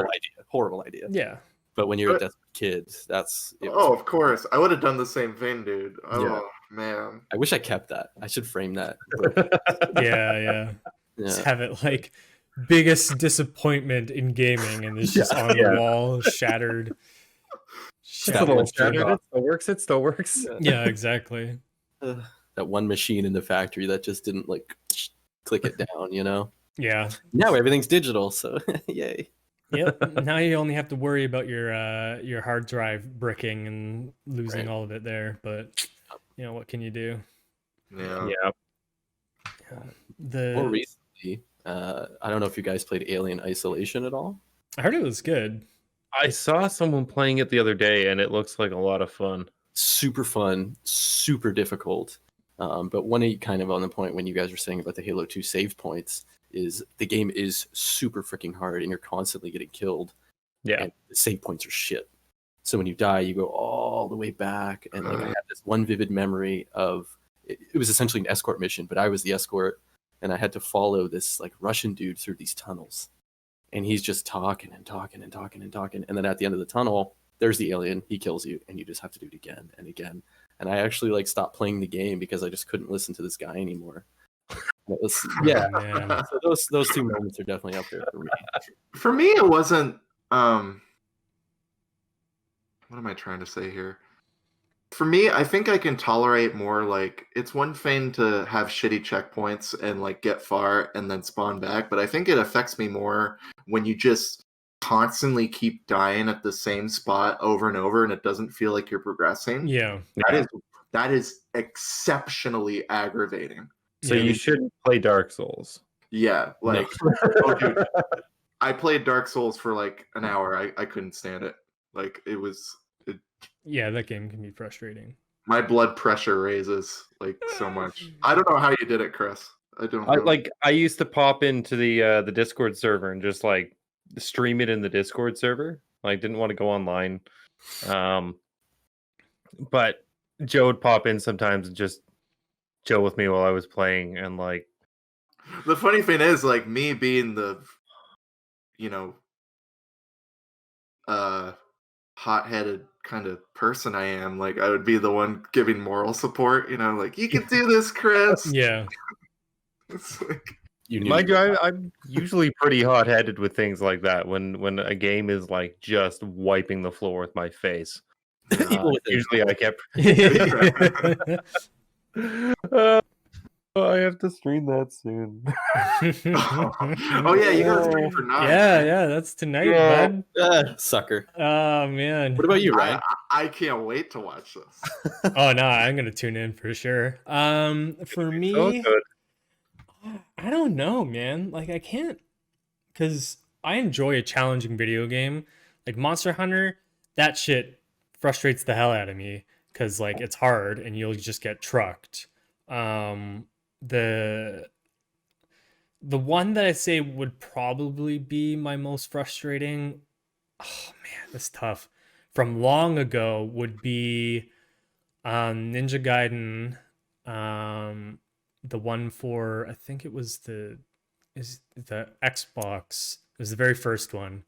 Horrible idea. Yeah. But when you're a desperate kid, of course. I would have done the same thing, dude. Oh man. I wish I kept that. I should frame that. Yeah. Just have it like biggest disappointment in gaming and it's just on the wall, shattered. It still works. It still works. Yeah, exactly. that one machine in the factory that just didn't like click it down, you know. Yeah. Now everything's digital, so yay. Yep. Now you only have to worry about your hard drive bricking and losing Right. all of it there. But what can you do? Yeah. Yeah. More recently, I don't know if you guys played Alien Isolation at all. I heard it was good. I saw someone playing it the other day, and it looks like a lot of fun. Super fun, super difficult. But one kind of on the point when you guys were saying about the Halo 2 save points is the game is super freaking hard and you're constantly getting killed. Yeah. And the save points are shit. So when you die, you go all the way back. And like I have this one vivid memory of it was essentially an escort mission, but I was the escort and I had to follow this like Russian dude through these tunnels. And he's just talking and talking and talking and talking. And then at the end of the tunnel, there's the alien. He kills you, and you just have to do it again and again. And I actually like stopped playing the game because I just couldn't listen to this guy anymore. It was, yeah. Man. So those two moments are definitely up there for me. For me, it wasn't. What am I trying to say here? For me, I think I can tolerate more. Like, it's one thing to have shitty checkpoints and like get far and then spawn back, but I think it affects me more when you just constantly keep dying at the same spot over and over, and it doesn't feel like you're progressing. Yeah. That is exceptionally aggravating. So Yeah. you shouldn't play Dark Souls. Yeah, like oh, dude, I played Dark Souls for like an hour. I couldn't stand it. Like Yeah, that game can be frustrating. my blood pressure raises like so much. I don't know how you did it, Chris. I don't know. I used to pop into the Discord server and just like stream it in the Discord server. Like didn't want to go online. But Joe would pop in sometimes and just chill with me while I was playing, and like The funny thing is, like, me being the hot-headed kind of person I am, like, I would be the one giving moral support, like, you can do this, Chris. Yeah. It's like, You knew. mind you, I'm usually pretty hot-headed with things like that. When a game is like just wiping the floor with my face, Even with it. usually I kept. I have to stream that soon. oh yeah, you gotta stream for 9. yeah, that's tonight, Yeah. bud. Sucker. Oh man. What about you, Ryan? I can't wait to watch this. Oh no, I'm gonna tune in for sure. For So me, good. I don't know, man. Like I can't, because I enjoy a challenging video game. Like Monster Hunter, that shit frustrates the hell out of me because like it's hard and you'll just get trucked. The one that I say would probably be my most frustrating, oh man, that's tough, from long ago would be Ninja Gaiden, the one for, I think it was the Xbox. It was the very first one.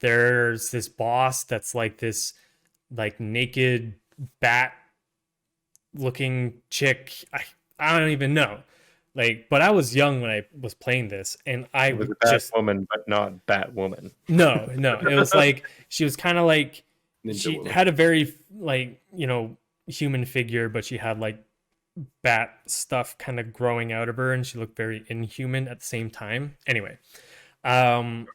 There's this boss that's like this like naked bat looking chick. I don't even know. Like, but I was young when I was playing this, and I It was a just Batwoman, but not Batwoman. no. It was like she was kind of like Ninja she woman. had a very like human figure, but she had like bat stuff kind of growing out of her, and she looked very inhuman at the same time. Anyway, and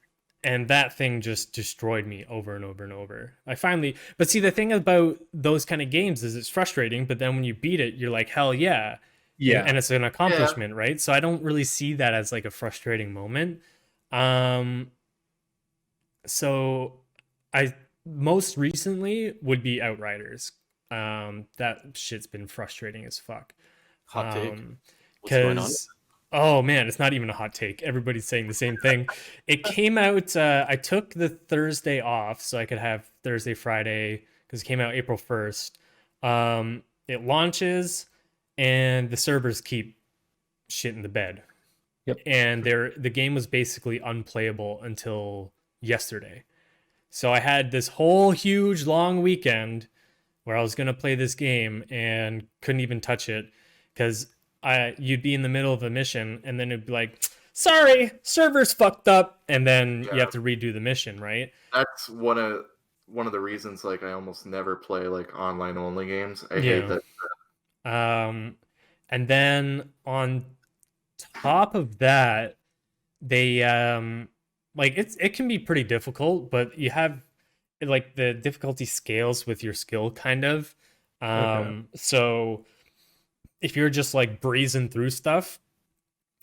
that thing just destroyed me over and over and over. But see, the thing about those kind of games is it's frustrating, but then when you beat it, you're like, hell yeah. Yeah. And it's an accomplishment, right? So I don't really see that as like a frustrating moment. So I most recently would be Outriders. That shit's been frustrating as fuck. Hot take. What's going on? Because oh man, it's not even a hot take. Everybody's saying the same thing. It came out. I took the Thursday off so I could have Thursday, Friday, because it came out April 1st. It launches, and the servers keep shit in the bed. Yep. And the game was basically unplayable until yesterday. So I had this whole huge long weekend where I was gonna play this game and couldn't even touch it because you'd be in the middle of a mission and then it'd be like, sorry, server's fucked up, and then you have to redo the mission, right? That's one of the reasons like I almost never play like online only games. I hate that. And then on top of that, they like it can be pretty difficult, but you have like the difficulty scales with your skill kind of. So if you're just like breezing through stuff,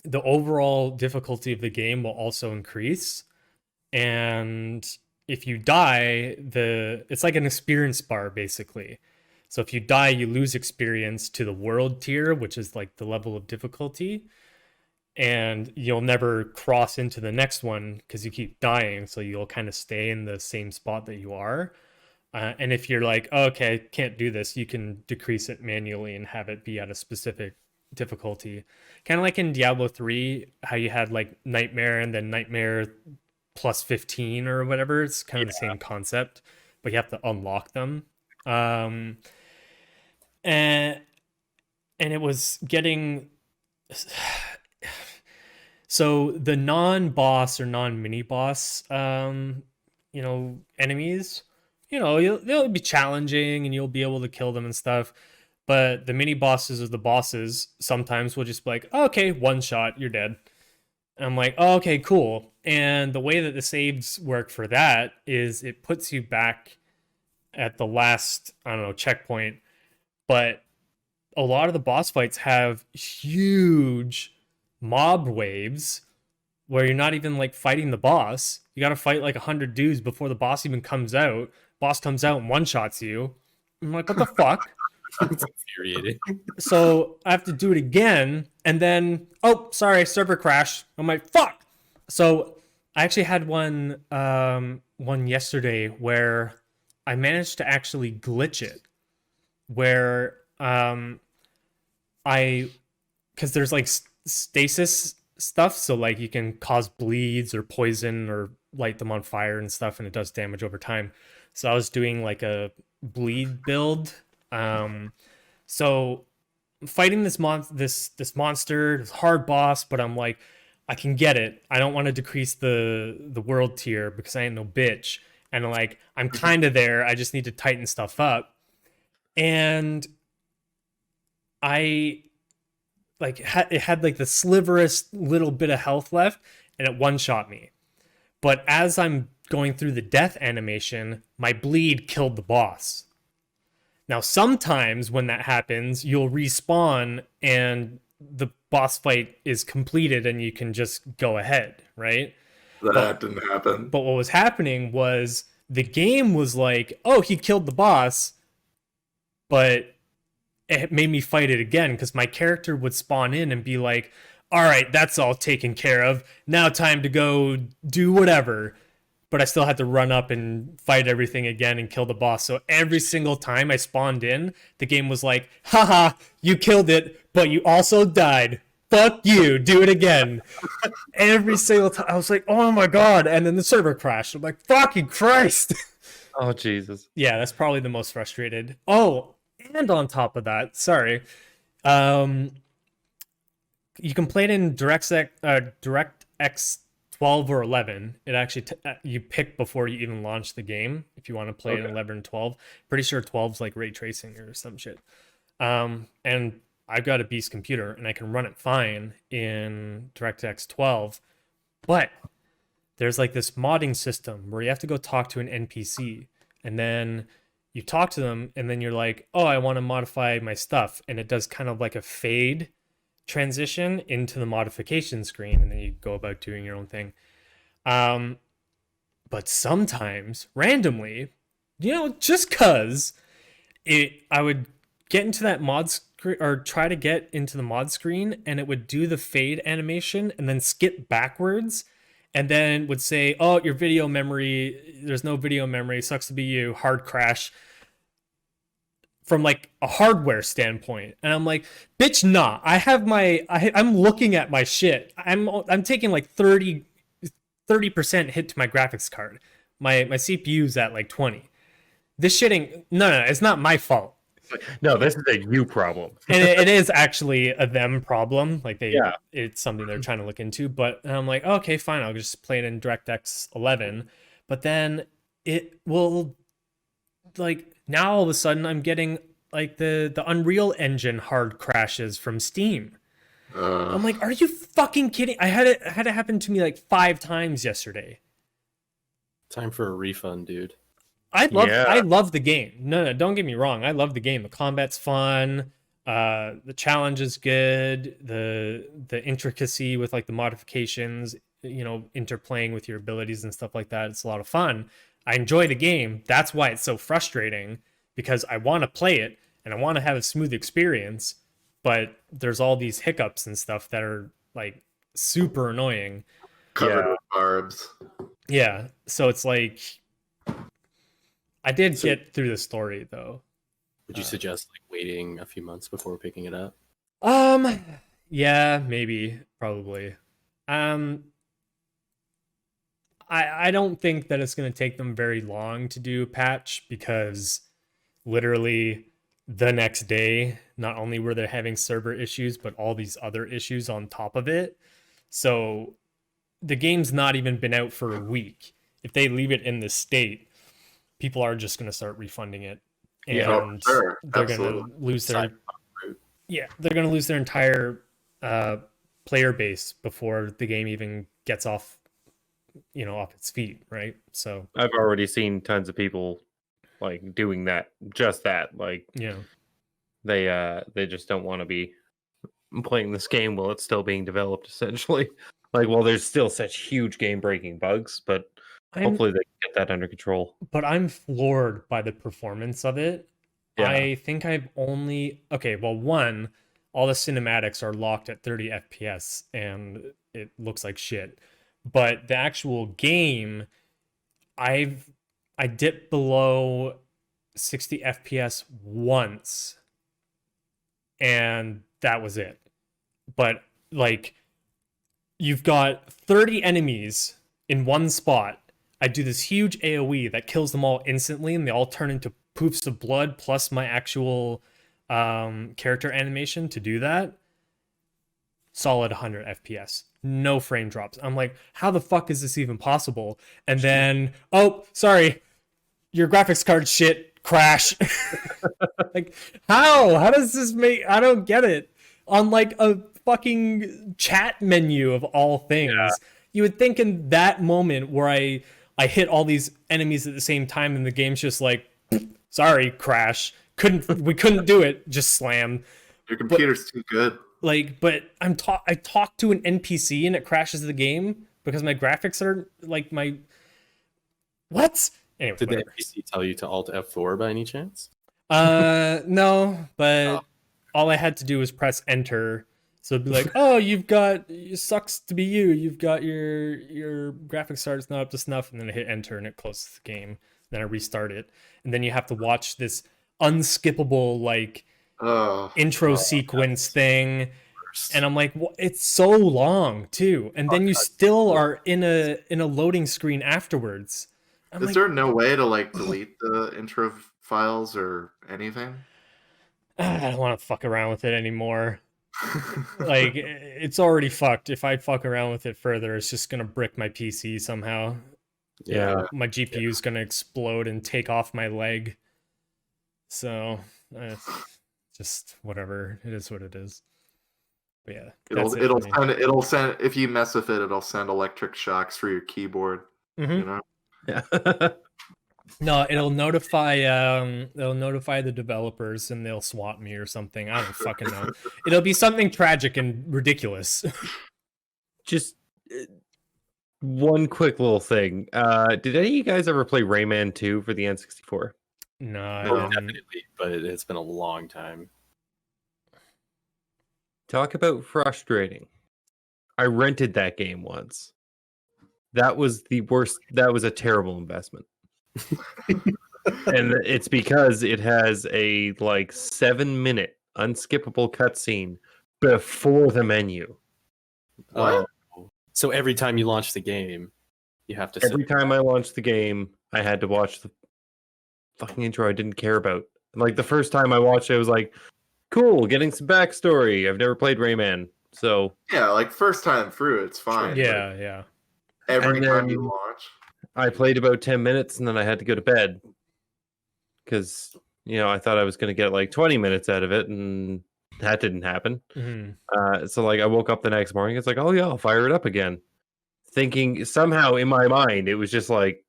the overall difficulty of the game will also increase. And if you die, it's like an experience bar basically. So if you die, you lose experience to the world tier, which is like the level of difficulty, and you'll never cross into the next one because you keep dying. So you'll kind of stay in the same spot that you are. And if you're like, oh, okay, can't do this, you can decrease it manually and have it be at a specific difficulty. Kind of like in Diablo 3, how you had like Nightmare and then Nightmare plus 15 or whatever. It's kind of the same concept, but you have to unlock them. And it was getting... So the non-boss or non-mini boss, enemies, they'll be challenging and you'll be able to kill them and stuff. But the mini bosses or the bosses sometimes will just be like, oh, okay, one shot, you're dead. And I'm like, oh, okay, cool. And the way that the saves work for that is it puts you back at the last, I don't know, checkpoint. But a lot of the boss fights have huge mob waves where you're not even like fighting the boss. You got to fight like 100 dudes before the boss even comes out. Boss comes out and one shots you. I'm like, what the fuck? It's infuriating. So I have to do it again, and then sorry, server crash. I'm like, fuck. So I actually had one yesterday where I managed to actually glitch it, where because there's like stasis stuff, so like you can cause bleeds or poison or light them on fire and stuff, and it does damage over time. So I was doing like a bleed build. So fighting this monster, this hard boss, but I'm like, I can get it. I don't want to decrease the world tier because I ain't no bitch. And like, I'm kind of there. I just need to tighten stuff up. And I like it had like the sliverest little bit of health left, and it one-shot me. But as I'm going through the death animation, my bleed killed the boss. Now, sometimes when that happens, you'll respawn and the boss fight is completed and you can just go ahead, right? That didn't happen. But what was happening was the game was like, oh, he killed the boss, but it made me fight it again because my character would spawn in and be like, all right, that's all taken care of. Now time to go do whatever. But I still had to run up and fight everything again and kill the boss. So every single time I spawned in, the game was like, haha, you killed it, but you also died. Fuck you, do it again. Every single time. I was like, oh my god. And then the server crashed. I'm like, fucking Christ. Oh, Jesus. Yeah, that's probably the most frustrated. Oh, and on top of that, sorry. You can play it in DirectX 12 or 11. It actually you pick before you even launch the game if you want to play it in 11 and 12. Pretty sure 12's like ray tracing or some shit. And I've got a beast computer and I can run it fine in DirectX 12, but there's like this modding system where you have to go talk to an NPC, and then you talk to them and then you're like, oh, I want to modify my stuff, and it does kind of like a fade transition into the modification screen, and then you go about doing your own thing. But sometimes randomly, just cause I would get into that mod screen or try to get into the mod screen, and it would do the fade animation and then skip backwards, and then would say, oh, your video memory, there's no video memory, sucks to be you, hard crash, from like a hardware standpoint. And I'm like, bitch, nah, I'm looking at my shit. I'm taking like 30% hit to my graphics card. My CPU's at like 20. This shit ain't, no, it's not my fault. No, this is a you problem. And it is actually a them problem. Like it's something they're trying to look into. But I'm like, okay, fine, I'll just play it in DirectX 11. But then it will, like, now all of a sudden I'm getting like the Unreal Engine hard crashes from Steam. Uh, I'm like, are you fucking kidding? I had it happen to me like 5 times yesterday. Time for a refund, dude. Yeah. I love the game. No, don't get me wrong. I love the game. The combat's fun. The challenge is good. The intricacy with like the modifications, interplaying with your abilities and stuff like that. It's a lot of fun. I enjoy the game. That's why it's so frustrating, because I want to play it and I want to have a smooth experience, but there's all these hiccups and stuff that are like super annoying. covered with barbs. Yeah, so it's like I did get through the story though. Would you suggest like waiting a few months before picking it up? Yeah, maybe, probably. I don't think that it's going to take them very long to do a patch, because literally the next day, not only were they having server issues, but all these other issues on top of it. So the game's not even been out for a week. If they leave it in this state, people are just going to start refunding it, and Yeah, sure. they're going Absolutely. to lose their entire player base before the game even gets off its feet, right? So I've already seen tons of people like doing that, like yeah, they just don't want to be playing this game while it's still being developed, essentially. Like, well, there's still such huge game breaking bugs, but hopefully they can get that under control. but I'm floored by the performance of it. Yeah. I think I've only one, all the cinematics are locked at 30 FPS and it looks like shit. But the actual game, I dipped below 60 FPS once, and that was it. But like, you've got 30 enemies in one spot. I do this huge AoE that kills them all instantly, and they all turn into poofs of blood, plus my actual character animation to do that. Solid 100 FPS. No frame drops. I'm like, how the fuck is this even possible? And then, oh, sorry, your graphics card shit, crash. Like, how does this make, I don't get it. On like a fucking chat menu of all things, you would think in that moment where I hit all these enemies at the same time and the game's just like, sorry, crash, we couldn't do it, just slam. Your computer's too good. Like, but I talk to an NPC and it crashes the game because my graphics are like my what? Anyway, Did whatever. the NPC tell you to Alt F4 by any chance? No, but all I had to do was press enter. So it'd be like, oh, it sucks to be you. You've got your graphics card's not up to snuff, and then I hit enter and it closes the game. Then I restart it, and then you have to watch this unskippable like intro sequence thing, and I'm like, it's so long too, and then you still are in a loading screen afterwards. Is there no way to like delete the intro files or anything? I don't want to fuck around with it anymore. Like, it's already fucked. If I fuck around with it further, it's just gonna brick my PC somehow. Yeah. My GPU is gonna explode and take off my leg. So just whatever. It is what it is. But yeah, it'll send if you mess with it, it'll send electric shocks for your keyboard. Mm-hmm. You know? Yeah. No, it'll notify the developers and they'll swap me or something. I don't fucking know. It'll be something tragic and ridiculous. Just one quick little thing. Did any of you guys ever play Rayman 2 for the N64? No, Definitely, but it's been a long time. Talk about frustrating. I rented that game once. That was the worst. That was a terrible investment. And it's because it has a like 7-minute unskippable cutscene before the menu. What? So every time you launch the game, you have to. Every time I launched the game, I had to watch the fucking intro I didn't care about. Like the first time I watched it, I was like, cool, getting some backstory. I've never played Rayman, so yeah, like first time through, it's fine. yeah. Every And time then- you launch. I played about 10 minutes and then I had to go to bed because I thought I was going to get like 20 minutes out of it, and that didn't happen. So like I woke up the next morning, it's like, oh yeah, I'll fire it up again, thinking somehow in my mind it was just like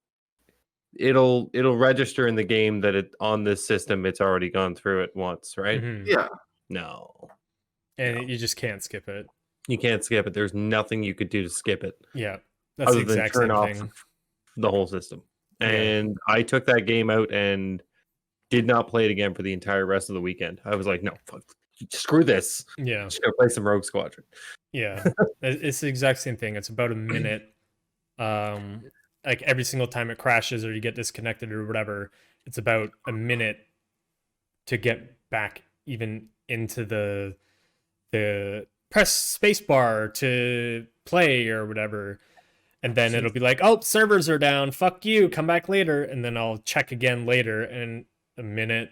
it'll register in the game that it on this system it's already gone through it once, right? Yeah. No, And you just can't skip it. you can't skip it. There's nothing you could do to skip it Yeah, that's the other than exact turn same off thing. the whole system. Yeah. And I took that game out and did not play it again for the entire rest of the weekend. I was like, no, fuck, screw this. Yeah, Just gonna play some Rogue Squadron. yeah, it's the exact same thing. It's about a minute. Like every single time it crashes or you get disconnected or whatever, it's about a minute to get back even into the press spacebar to play or whatever. And then it'll be like, oh, servers are down. Fuck you. Come back later. And then I'll check again later and a minute.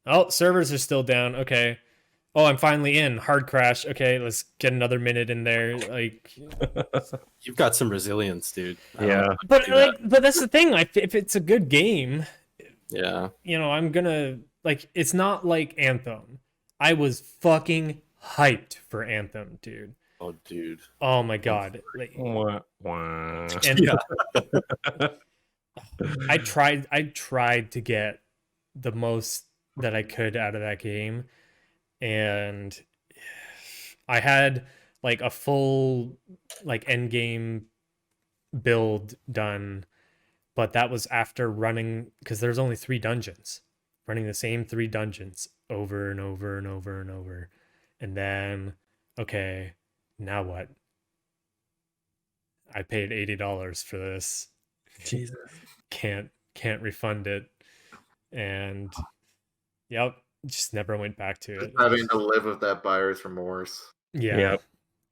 Oh, servers are still down. Okay. Oh, I'm finally in. Hard crash. Okay, let's get another minute in there. Like, You've got some resilience, dude. I don't Yeah. know. but do that. but that's the thing. If it's a good game, Yeah. I'm gonna like. It's not like Anthem. I was fucking hyped for Anthem, dude. Oh, dude. Oh my god. Like, Wah, wah. and Yeah. I tried to get the most that I could out of that game, and I had like a full like end game build done, but that was after running because there's only 3 dungeons, running the same 3 dungeons over and over and over and over, and then okay, now what? I paid $80 for this. Jesus. Can't refund it, and yep, just never went back to it. Having to live with that buyer's remorse. Yeah. Yep.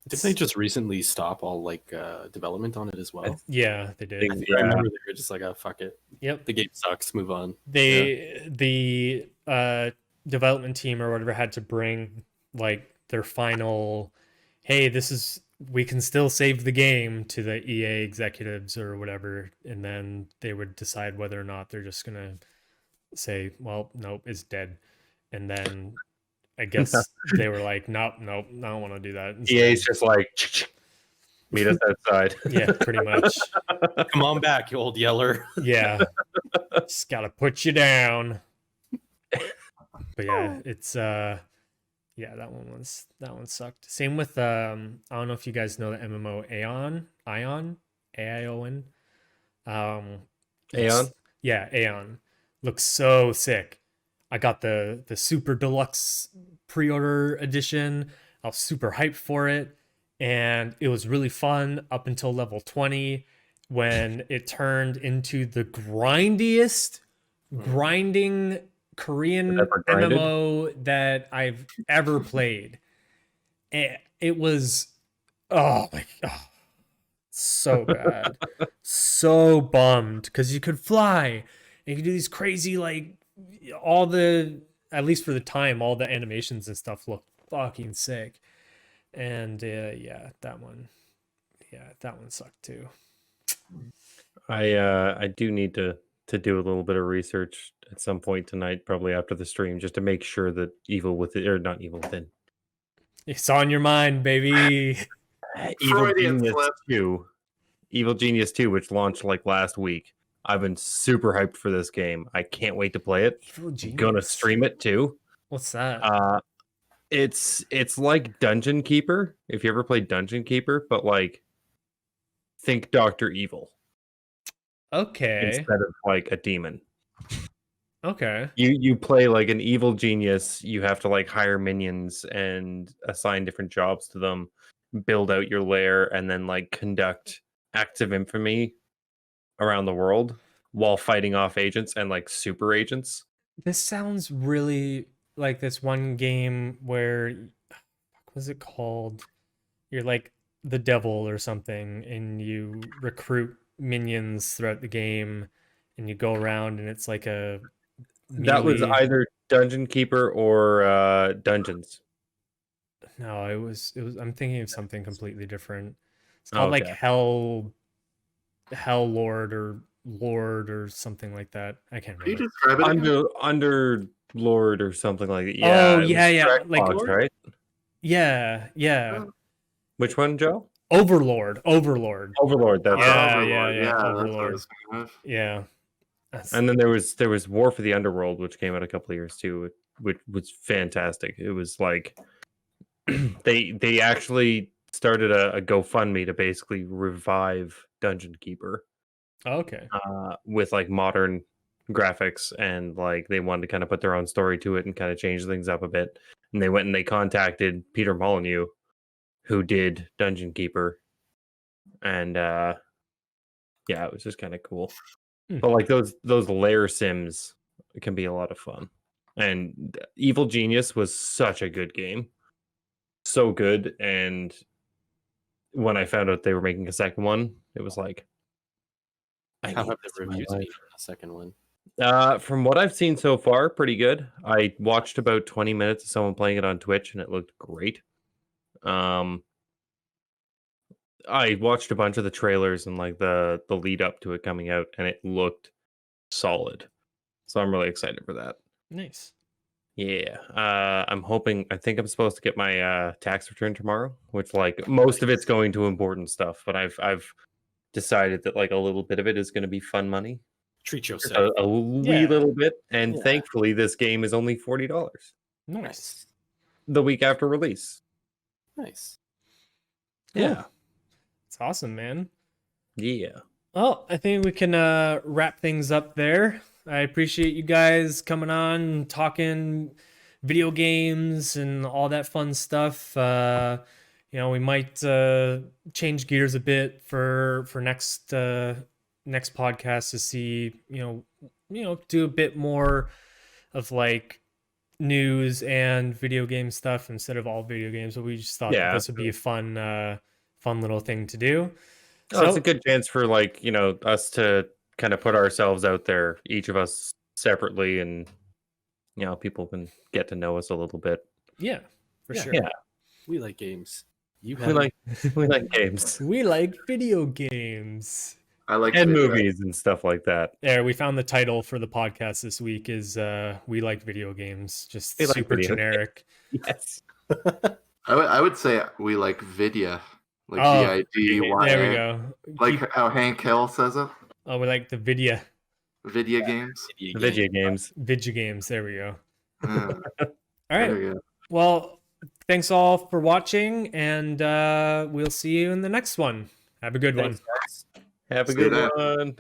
Didn't they just recently stop all like development on it as well? Yeah, they did. Think- I Yeah. remember they were just like, oh, fuck it. Yep. The game sucks. Move on. The development team or whatever had to bring like their final, hey, we can still save the game to the EA executives or whatever, and then they would decide whether or not they're just gonna say, well, nope, it's dead. And then I guess they were like, nope, I don't want to do that. EA's just like, meet us outside. Yeah, pretty much. Come on back, you old yeller. Yeah. Just gotta put you down. But yeah, it's yeah, that one sucked. Same with I don't know if you guys know the MMO Aeon. AION. Aeon? Yeah, Aeon. Looks so sick. I got the super deluxe pre-order edition. I was super hyped for it, and it was really fun up until level 20 when it turned into the grindiest grinding Korean Ever grinded? MMO that I've ever played. And it was oh my god, so bad. So bummed because you could fly and you could do these crazy like all the, at least for the time, all the animations and stuff looked fucking sick. And yeah, that one sucked too. I do need to do a little bit of research at some point tonight, probably after the stream, just to make sure that Evil Within, or not Evil Within, It's on your mind, baby. Evil Freudian Genius slip. 2, Evil Genius 2, which launched like last week. I've been super hyped for this game. I can't wait to play it. Evil I'm Genius. gonna stream it too. What's that? It's like Dungeon Keeper. If you ever played Dungeon Keeper, but like think Dr. Evil Okay. instead of like a demon. Okay. You play like an evil genius. You have to like hire minions and assign different jobs to them, build out your lair, and then like conduct acts of infamy around the world while fighting off agents and like super agents. This sounds really like this one game where, what was it called? You're like the devil or something, and you recruit minions throughout the game, and you go around, and it's like a That was melee- either Dungeon Keeper or Dungeons. No, it was. I'm thinking of something completely different. It's called like Okay. Hell Lord or Lord or something like that. I can't Can you remember. describe it again? Under Lord or something like that. Yeah. Oh, it was yeah, yeah, Track like- Fox, right? Yeah, yeah. Which one, Joe? Overlord. Overlord. That's Yeah, right. yeah, Overlord. yeah, That's what I Overlord. was thinking of. Yeah. That's, And then there was War for the Underworld, which came out a couple of years too, which was fantastic. It was like they actually started a GoFundMe to basically revive Dungeon Keeper okay. with like modern graphics, and like they wanted to kind of put their own story to it and kind of change things up a bit. And they went and they contacted Peter Molyneux, who did Dungeon Keeper, and yeah, it was just kind of cool. But like those lair sims can be a lot of fun. And Evil Genius was such a good game. So good. And when I found out they were making a second one, it was like I How need have this the in my reviews life. been for the second one? From what I've seen so far, pretty good. I watched about 20 minutes of someone playing it on Twitch and it looked great. I watched a bunch of the trailers and like the lead up to it coming out, and it looked solid. So I'm really excited for that. Nice. Yeah. I think I'm supposed to get my tax return tomorrow, which like most of it's going to important stuff, but I've decided that like a little bit of it is going to be fun money. Treat Just yourself. a wee Yeah. little bit. And Yeah. thankfully this game is only $40 Nice. the week after release. Nice. Yeah. It's awesome, man. Yeah. Well, I think we can wrap things up there. I appreciate you guys coming on, talking video games and all that fun stuff. We might change gears a bit for next next podcast to see, do a bit more of like news and video game stuff instead of all video games. But we just thought Yeah, that this would be a fun little thing to do. Oh, it's a good chance for like, us to kind of put ourselves out there, each of us separately, and people can get to know us a little bit. Yeah, for Yeah. sure. Yeah. We like games. You We have like games We like video games. I like and video. movies and stuff like that. There, we found the title for the podcast this week is We Like Video Games. Just We like super video generic. Yes. I would say we like Vidya, like Oh, VIDYA. There we go. Like how Hank Hill says it. Oh, we like the Vidya Games. Video games. Vidya games. There we go. Yeah, All right. there you go. Well, thanks all for watching, and we'll see you in the next one. Have a good one. Thanks, guys. Have a See good that. one.